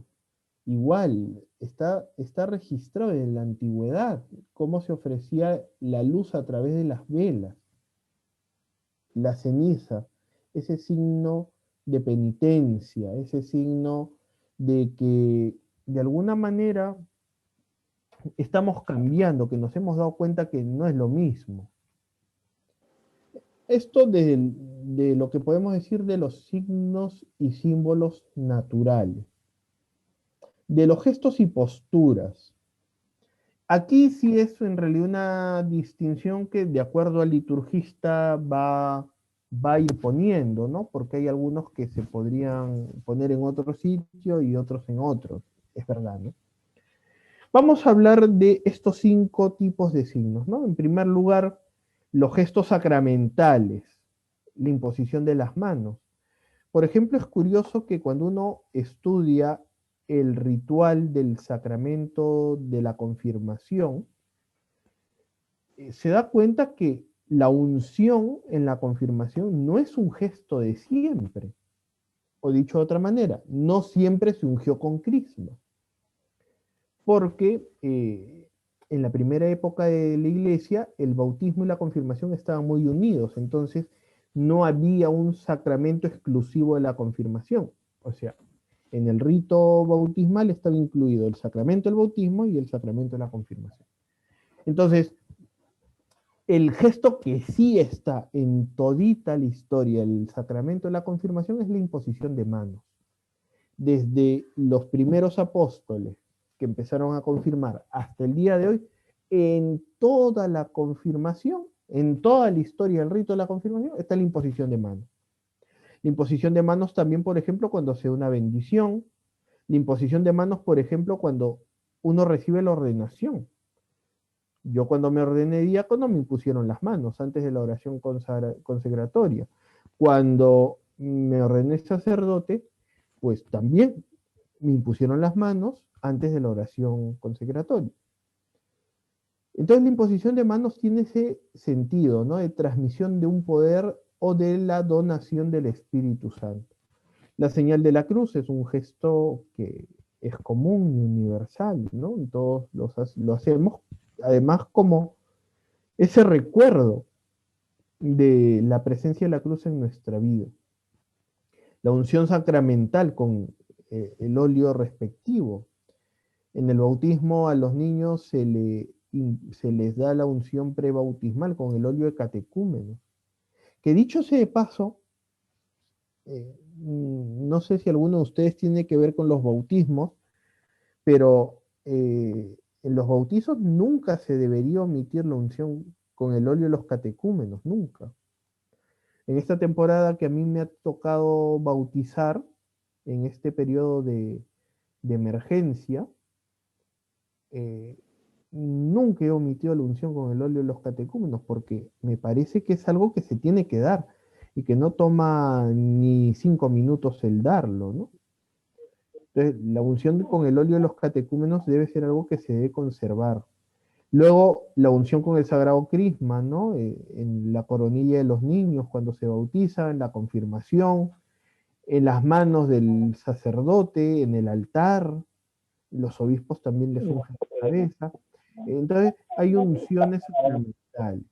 igual, está registrado en la antigüedad, cómo se ofrecía la luz a través de las velas. La ceniza, ese signo de penitencia, ese signo de que de alguna manera estamos cambiando, que nos hemos dado cuenta que no es lo mismo. Esto de lo que podemos decir de los signos y símbolos naturales, de los gestos y posturas. Aquí sí es en realidad una distinción que de acuerdo al liturgista va a ir poniendo, ¿no? Porque hay algunos que se podrían poner en otro sitio y otros en otros, es verdad, ¿no? Vamos a hablar de estos 5 tipos de signos, ¿no? En primer lugar, los gestos sacramentales, la imposición de las manos. Por ejemplo, es curioso que cuando uno estudia el ritual del sacramento de la confirmación, se da cuenta que la unción en la confirmación no es un gesto de siempre. O dicho de otra manera, no siempre se ungió con crisma. Porque en la primera época de la iglesia, el bautismo y la confirmación estaban muy unidos, entonces no había un sacramento exclusivo de la confirmación. O sea, en el rito bautismal estaba incluido el sacramento del bautismo y el sacramento de la confirmación. Entonces, el gesto que sí está en todita la historia del sacramento de la confirmación es la imposición de manos. Desde los primeros apóstoles que empezaron a confirmar hasta el día de hoy, en toda la confirmación, en toda la historia del rito de la confirmación, está la imposición de manos. La imposición de manos también, por ejemplo, cuando se da una bendición. La imposición de manos, por ejemplo, cuando uno recibe la ordenación. Yo cuando me ordené diácono me impusieron las manos antes de la oración consagratoria. Cuando me ordené sacerdote, pues también me impusieron las manos antes de la oración consagratoria. Entonces la imposición de manos tiene ese sentido, ¿no? De transmisión de un poder o de la donación del Espíritu Santo. La señal de la cruz es un gesto que es común y universal, ¿no? Y todos lo hacemos, además como ese recuerdo de la presencia de la cruz en nuestra vida. La unción sacramental con el óleo respectivo. En el bautismo a los niños se les da la unción prebautismal con el óleo de catecúmeno. Que dicho sea de paso, no sé si alguno de ustedes tiene que ver con los bautismos, pero en los bautizos nunca se debería omitir la unción con el óleo de los catecúmenos, nunca. En esta temporada que a mí me ha tocado bautizar, en este periodo de emergencia, nunca he omitido la unción con el óleo de los catecúmenos, porque me parece que es algo que se tiene que dar, y que no toma ni 5 minutos el darlo, ¿no? Entonces, la unción con el óleo de los catecúmenos debe ser algo que se debe conservar. Luego, la unción con el sagrado crisma, ¿no? En la coronilla de los niños cuando se bautizan, en la confirmación, en las manos del sacerdote, en el altar, los obispos también les ungen la cabeza. Entonces, hay unciones sacramentales.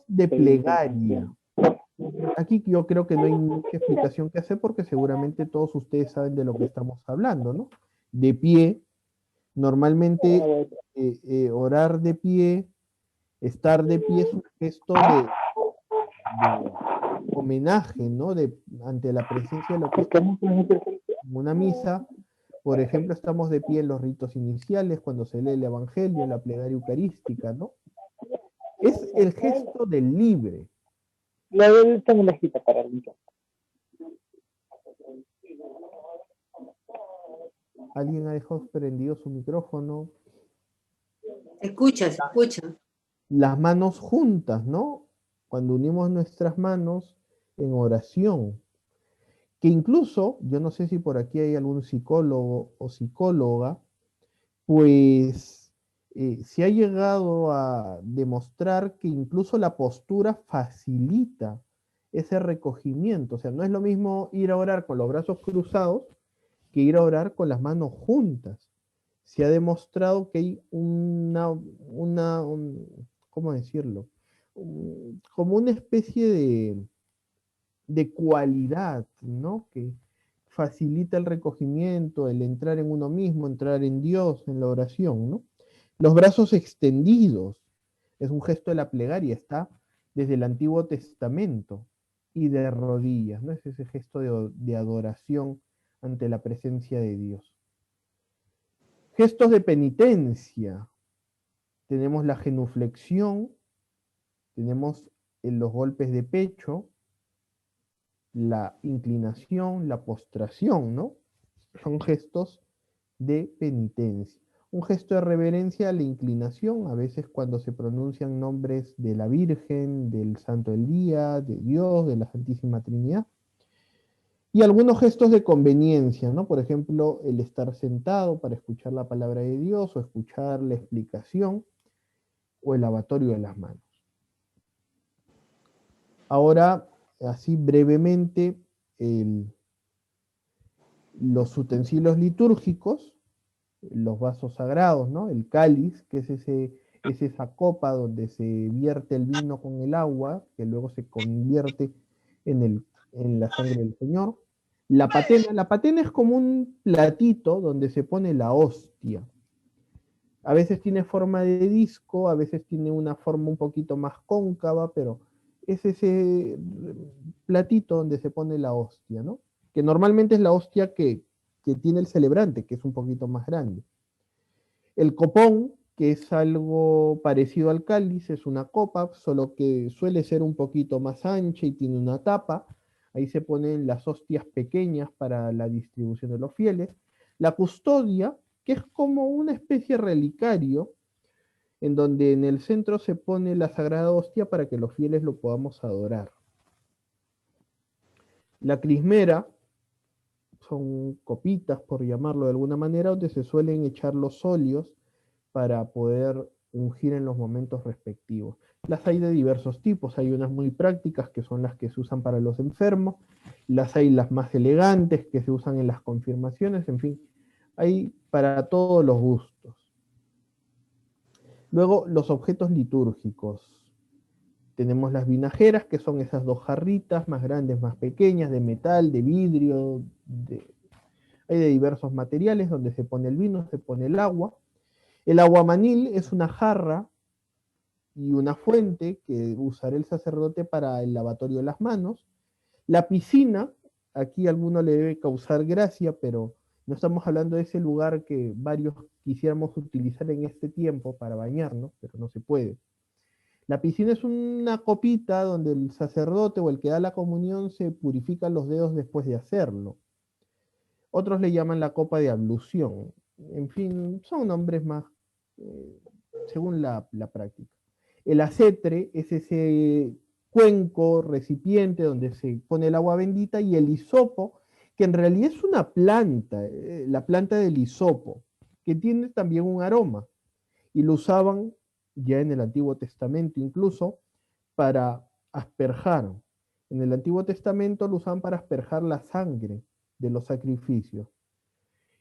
De plegaria. Aquí yo creo que no hay mucha explicación que hacer porque seguramente todos ustedes saben de lo que estamos hablando, ¿no? De pie, normalmente orar de pie, estar de pie es un gesto de homenaje, ¿no? Ante la presencia de lo que estamos en una misa. Por ejemplo, estamos de pie en los ritos iniciales, cuando se lee el Evangelio, la plegaria eucarística, ¿no? Es el gesto del libre. La del tengo la cita para el muchacho. ¿Alguien ha dejado prendido su micrófono? Se escucha, se escucha. Las manos juntas, ¿no? cuando unimos nuestras manos en oración, que incluso, yo no sé si por aquí hay algún psicólogo o psicóloga, pues se ha llegado a demostrar que incluso la postura facilita ese recogimiento. O sea, no es lo mismo ir a orar con los brazos cruzados que ir a orar con las manos juntas. Se ha demostrado que hay ¿cómo decirlo? Como una especie de cualidad, ¿no? Que facilita el recogimiento, el entrar en uno mismo, entrar en Dios, en la oración, ¿no? Los brazos extendidos es un gesto de la plegaria, está desde el Antiguo Testamento, y de rodillas, ¿no? Es ese gesto de adoración ante la presencia de Dios. Gestos de penitencia. Tenemos la genuflexión, tenemos los golpes de pecho, la inclinación, la postración, ¿no? Son gestos de penitencia. Un gesto de reverencia a la inclinación, a veces cuando se pronuncian nombres de la Virgen, del Santo del Día, de Dios, de la Santísima Trinidad. Y algunos gestos de conveniencia, ¿no? Por ejemplo, el estar sentado para escuchar la palabra de Dios o escuchar la explicación o el lavatorio de las manos. Ahora, así brevemente, los utensilios litúrgicos, los vasos sagrados, ¿no? El cáliz, que es esa copa donde se vierte el vino con el agua, que luego se convierte en la sangre del Señor. La patena es como un platito donde se pone la hostia. A veces tiene forma de disco, a veces tiene una forma un poquito más cóncava, pero es ese platito donde se pone la hostia, ¿no? Que normalmente es la hostia que tiene el celebrante, que es un poquito más grande. El copón, que es algo parecido al cáliz, es una copa, solo que suele ser un poquito más ancha y tiene una tapa. Ahí se ponen las hostias pequeñas para la distribución de los fieles. La custodia, que es como una especie de relicario, en donde en el centro se pone la sagrada hostia para que los fieles lo podamos adorar. La crismera, son copitas, por llamarlo de alguna manera, donde se suelen echar los óleos para poder ungir en los momentos respectivos. Las hay de diversos tipos, hay unas muy prácticas que son las que se usan para los enfermos, las hay las más elegantes que se usan en las confirmaciones, en fin, hay para todos los gustos. Luego, los objetos litúrgicos. Tenemos las vinajeras, que son esas dos jarritas, más grandes, más pequeñas, de metal, de vidrio, hay de diversos materiales, donde se pone el vino, se pone el agua. El aguamanil es una jarra y una fuente que usará el sacerdote para el lavatorio de las manos. La piscina, aquí a alguno le debe causar gracia, pero no estamos hablando de ese lugar que varios quisiéramos utilizar en este tiempo para bañarnos, pero no se puede. La piscina es una copita donde el sacerdote o el que da la comunión se purifica los dedos después de hacerlo. Otros le llaman la copa de ablución. En fin, son nombres más según la práctica. El acetre es ese cuenco, recipiente donde se pone el agua bendita, y el hisopo, que en realidad es una planta, la planta del hisopo, que tiene también un aroma, y lo usaban ya en el Antiguo Testamento incluso para asperjar. En el Antiguo Testamento lo usaban para asperjar la sangre de los sacrificios.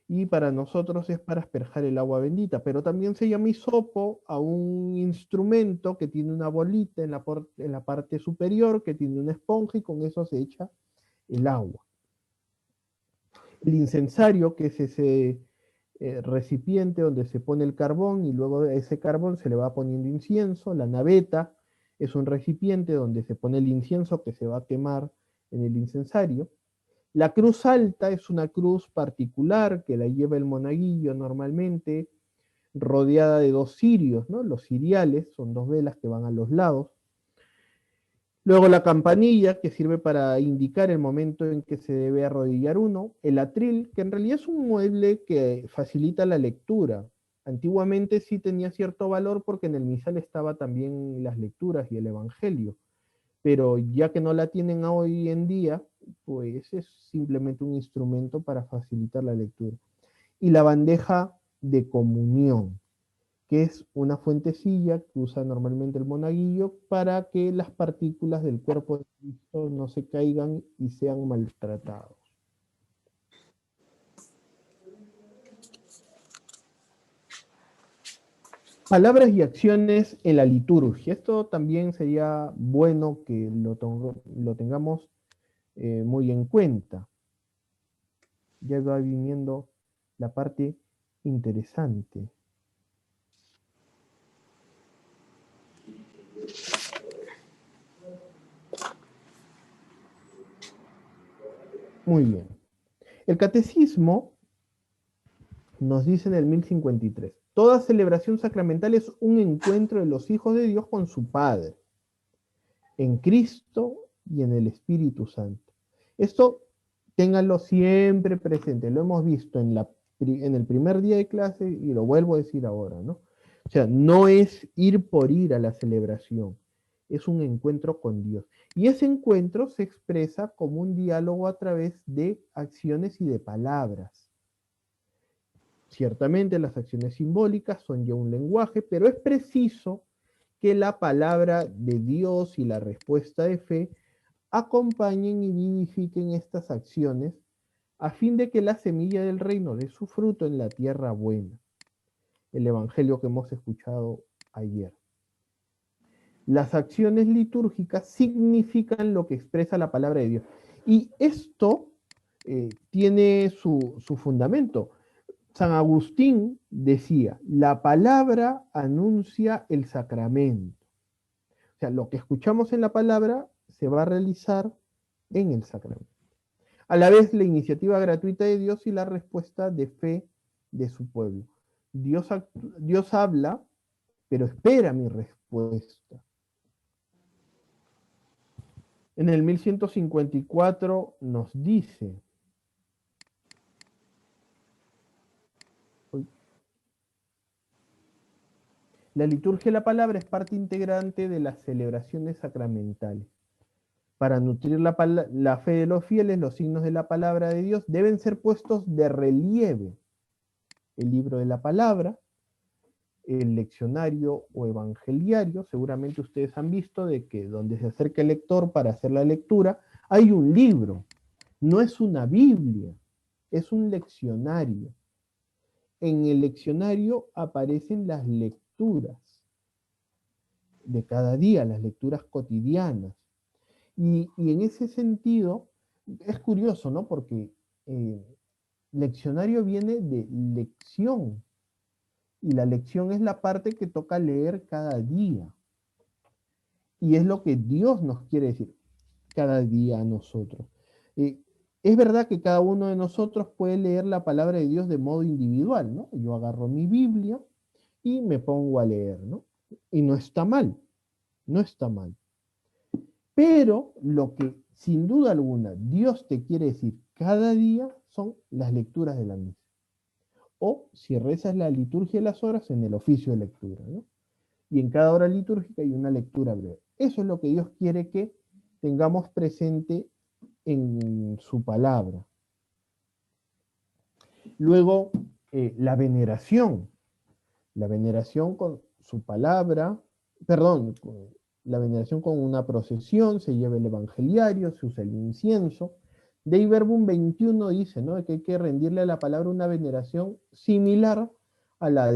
Y para nosotros es para asperjar el agua bendita, pero también se llama hisopo a un instrumento que tiene una bolita en la parte superior, que tiene una esponja, y con eso se echa el agua. El incensario, que es ese recipiente donde se pone el carbón y luego de ese carbón se le va poniendo incienso. La naveta es un recipiente donde se pone el incienso que se va a quemar en el incensario. La cruz alta es una cruz particular que la lleva el monaguillo normalmente, rodeada de dos cirios, ¿no? Los ciriales son dos velas que van a los lados. Luego la campanilla, que sirve para indicar el momento en que se debe arrodillar uno. El atril, que en realidad es un mueble que facilita la lectura. Antiguamente sí tenía cierto valor porque en el misal estaba también las lecturas y el evangelio. pero ya que no la tienen hoy en día, pues es simplemente un instrumento para facilitar la lectura. Y la bandeja de comunión, que es una fuentecilla que usa normalmente el monaguillo para que las partículas del cuerpo de Cristo no se caigan y sean maltratados. Palabras y acciones en la liturgia. Esto también sería bueno que lo tengamos muy en cuenta. Ya va viniendo la parte interesante. Muy bien. El catecismo nos dice en el 1053, toda celebración sacramental es un encuentro de los hijos de Dios con su Padre, en Cristo y en el Espíritu Santo. Esto ténganlo siempre presente, lo hemos visto en el primer día de clase y lo vuelvo a decir ahora, ¿no? O sea, no es ir por ir a la celebración, es un encuentro con Dios. Y ese encuentro se expresa como un diálogo a través de acciones y de palabras. Ciertamente las acciones simbólicas son ya un lenguaje, pero es preciso que la palabra de Dios y la respuesta de fe acompañen y vivifiquen estas acciones a fin de que la semilla del reino dé su fruto en la tierra buena. El evangelio que hemos escuchado ayer. Las acciones litúrgicas significan lo que expresa la palabra de Dios. Y esto tiene su fundamento. San Agustín decía, la palabra anuncia el sacramento. O sea, lo que escuchamos en la palabra se va a realizar en el sacramento. A la vez, la iniciativa gratuita de Dios y la respuesta de fe de su pueblo. Dios habla, pero espera mi respuesta. En el 1154 nos dice, la liturgia de la palabra es parte integrante de las celebraciones sacramentales. Para nutrir la fe de los fieles, los signos de la palabra de Dios deben ser puestos de relieve. El libro de la palabra, el leccionario o evangeliario, seguramente ustedes han visto de que donde se acerca el lector para hacer la lectura, hay un libro. No es una Biblia, es un leccionario. En el leccionario aparecen las lecturas de cada día, las lecturas cotidianas. Y en ese sentido, es curioso, ¿no? Porque leccionario viene de lección, y la lección es la parte que toca leer cada día. Y es lo que Dios nos quiere decir cada día a nosotros. Es verdad que cada uno de nosotros puede leer la palabra de Dios de modo individual, ¿no? Yo agarro mi Biblia y me pongo a leer, ¿no? Y no está mal, no está mal. Pero lo que sin duda alguna Dios te quiere decir cada día son las lecturas de la misa. O si rezas la liturgia de las horas en el oficio de lectura, ¿no? Y en cada hora litúrgica hay una lectura breve. Eso es lo que Dios quiere que tengamos presente en su palabra. Luego, la veneración con su palabra, la veneración con una procesión, se lleva el evangeliario, se usa el incienso. Dei Verbum 21 dice, ¿no?, que hay que rendirle a la palabra una veneración similar a la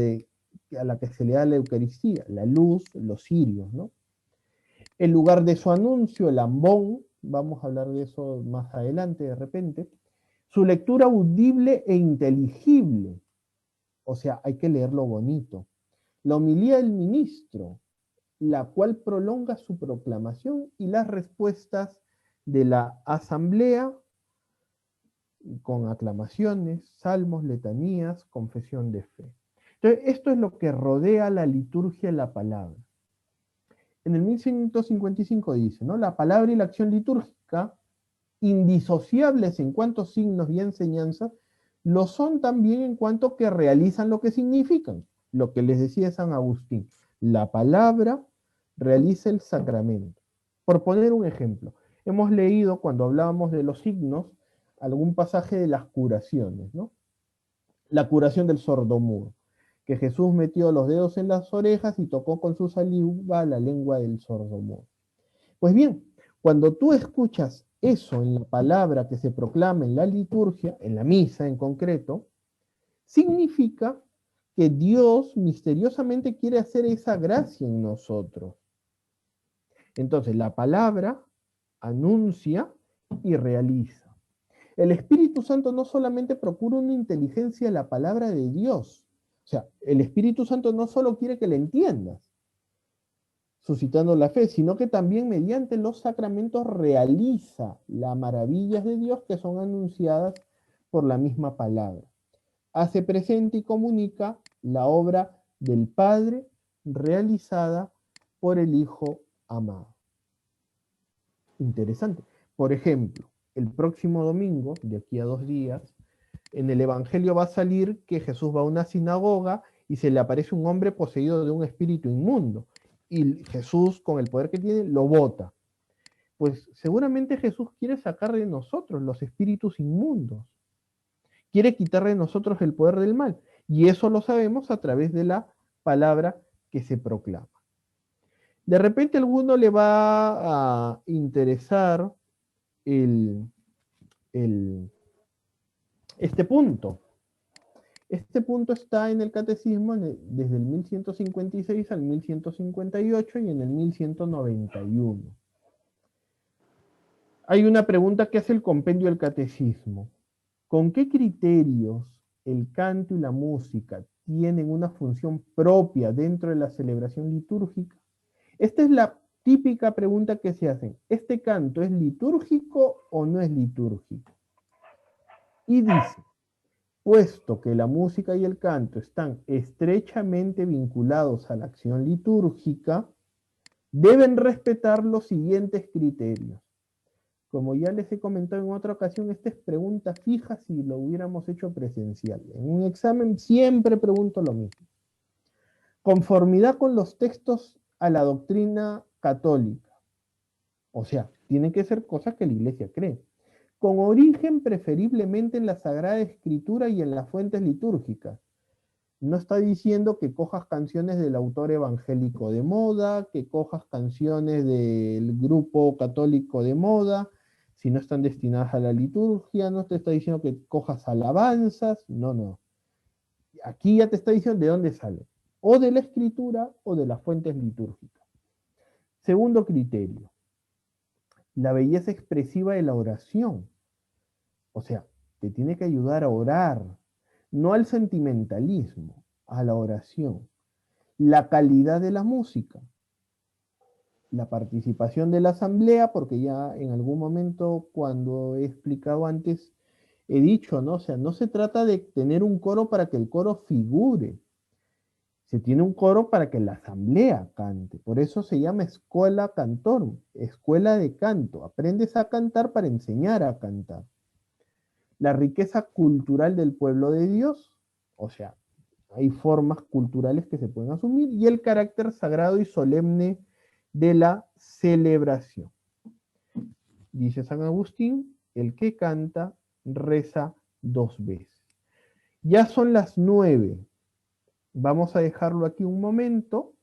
que se le da a la Eucaristía, la luz, los cirios, ¿no? El lugar de su anuncio, el ambón, vamos a hablar de eso más adelante de repente. Su lectura audible e inteligible, o sea, hay que leerlo bonito. La homilía del ministro, la cual prolonga su proclamación, y las respuestas de la asamblea con aclamaciones, salmos, letanías, confesión de fe. Entonces, esto es lo que rodea la liturgia de la palabra. En el 1155 dice, ¿no?, la palabra y la acción litúrgica, indisociables en cuanto a signos y enseñanzas, lo son también en cuanto que realizan lo que significan. Lo que les decía San Agustín, la palabra realiza el sacramento. Por poner un ejemplo, hemos leído cuando hablábamos de los signos algún pasaje de las curaciones, ¿no? La curación del sordomudo, que Jesús metió los dedos en las orejas y tocó con su saliva la lengua del sordomudo. Pues bien, cuando tú escuchas eso en la palabra que se proclama en la liturgia, en la misa en concreto, significa que Dios misteriosamente quiere hacer esa gracia en nosotros. Entonces, la palabra anuncia y realiza. El Espíritu Santo no solamente procura una inteligencia a la palabra de Dios, o sea, el Espíritu Santo no solo quiere que la entiendas, suscitando la fe, sino que también mediante los sacramentos realiza las maravillas de Dios que son anunciadas por la misma palabra. Hace presente y comunica la obra del Padre realizada por el Hijo amado. Interesante. Por ejemplo, el próximo domingo, de aquí a 2 días, en el Evangelio va a salir que Jesús va a una sinagoga y se le aparece un hombre poseído de un espíritu inmundo. Y Jesús, con el poder que tiene, lo bota. Pues seguramente Jesús quiere sacar de nosotros los espíritus inmundos. Quiere quitar de nosotros el poder del mal. Y eso lo sabemos a través de la palabra que se proclama. De repente a alguno le va a interesar este punto. Este punto está en el Catecismo desde el 1156 al 1158 y en el 1191. Hay una pregunta que hace el compendio del Catecismo. ¿Con qué criterios el canto y la música tienen una función propia dentro de la celebración litúrgica? Esta es la típica pregunta que se hacen. ¿Este canto es litúrgico o no es litúrgico? Y dice, puesto que la música y el canto están estrechamente vinculados a la acción litúrgica, deben respetar los siguientes criterios. Como ya les he comentado en otra ocasión, esta es pregunta fija si lo hubiéramos hecho presencial. En un examen siempre pregunto lo mismo. Conformidad con los textos a la doctrina católica. O sea, tienen que ser cosas que la Iglesia cree. Con origen preferiblemente en la Sagrada Escritura y en las fuentes litúrgicas. No está diciendo que cojas canciones del autor evangélico de moda, que cojas canciones del grupo católico de moda, si no están destinadas a la liturgia, no te está diciendo que cojas alabanzas, no. Aquí ya te está diciendo de dónde sale, o de la Escritura o de las fuentes litúrgicas. Segundo criterio, la belleza expresiva de la oración. O sea, te tiene que ayudar a orar, no al sentimentalismo, a la oración. La calidad de la música. La participación de la asamblea, porque ya en algún momento cuando he explicado antes, he dicho, ¿no? O sea, no se trata de tener un coro para que el coro figure. Se tiene un coro para que la asamblea cante. Por eso se llama Schola Cantorum, escuela de canto. Aprendes a cantar para enseñar a cantar. La riqueza cultural del pueblo de Dios, o sea, hay formas culturales que se pueden asumir, y el carácter sagrado y solemne de la celebración. Dice San Agustín, el que canta reza 2 veces. Ya son las 9. Vamos a dejarlo aquí un momento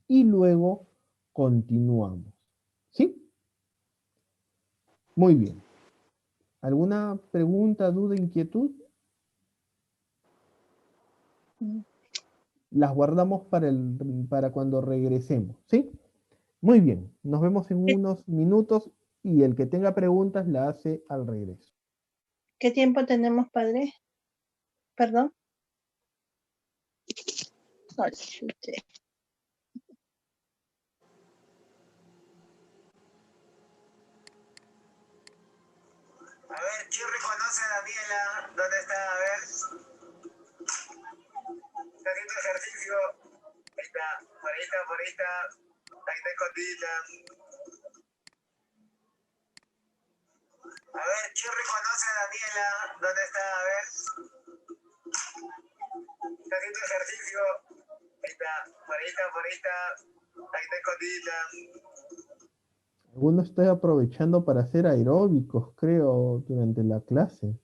y luego continuamos. ¿Sí? Muy bien. ¿Alguna pregunta, duda, inquietud? Las guardamos para cuando regresemos, ¿sí? Muy bien, nos vemos en unos minutos y el que tenga preguntas la hace al regreso. ¿Qué tiempo tenemos, padre? ¿Perdón? Ay, chute. A ver, ¿quién reconoce a Daniela? ¿Dónde está? A ver. Está haciendo ejercicio. Ahí está, por ahí está, por ahí está. Ahí está escondidita. A ver, ¿quién reconoce a Daniela? ¿Dónde está? A ver. Está haciendo ejercicio. Ahí está, por ahí está, por ahí está. Ahí está escondidita. Alguno está aprovechando para hacer aeróbicos, creo, durante la clase.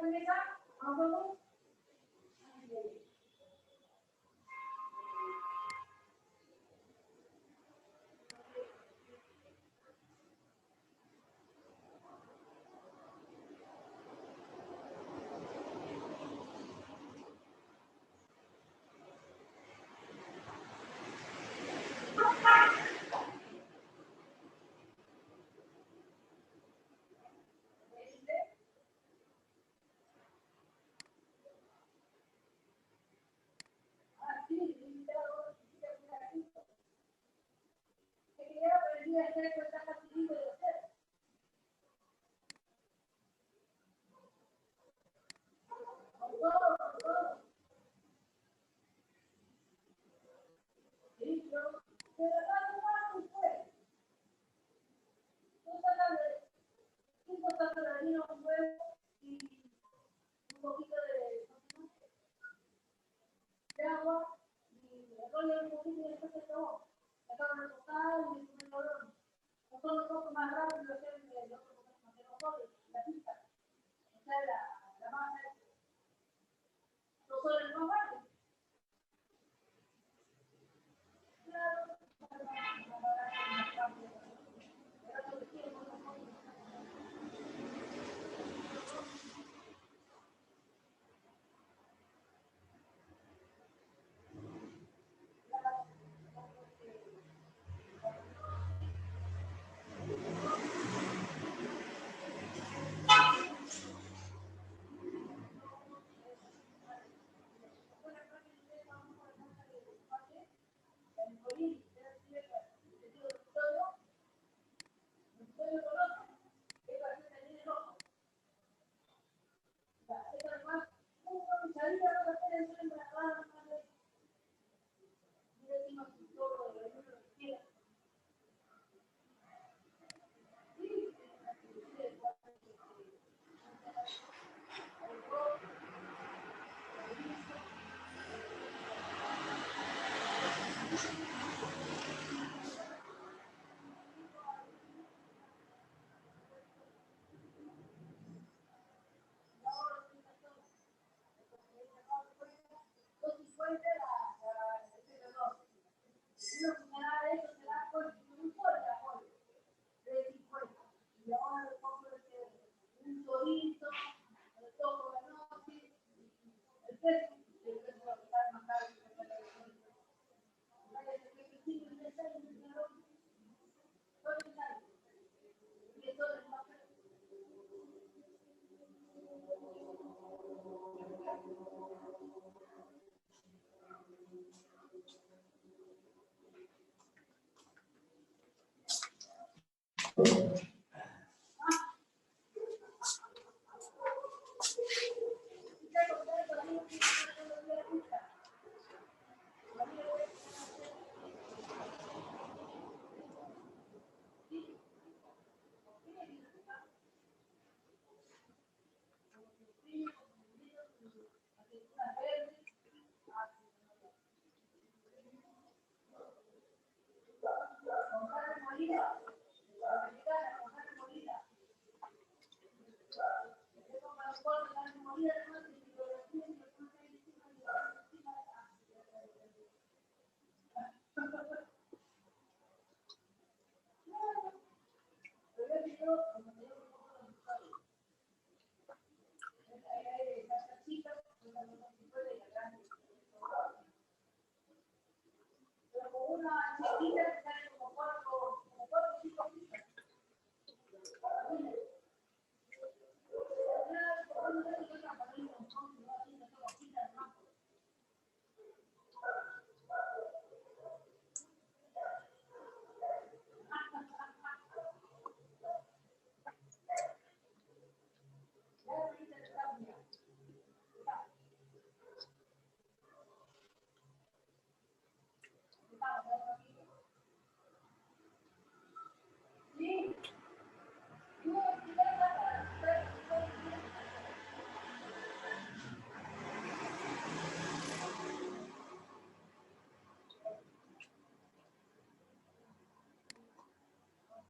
¿Dónde está? A ver.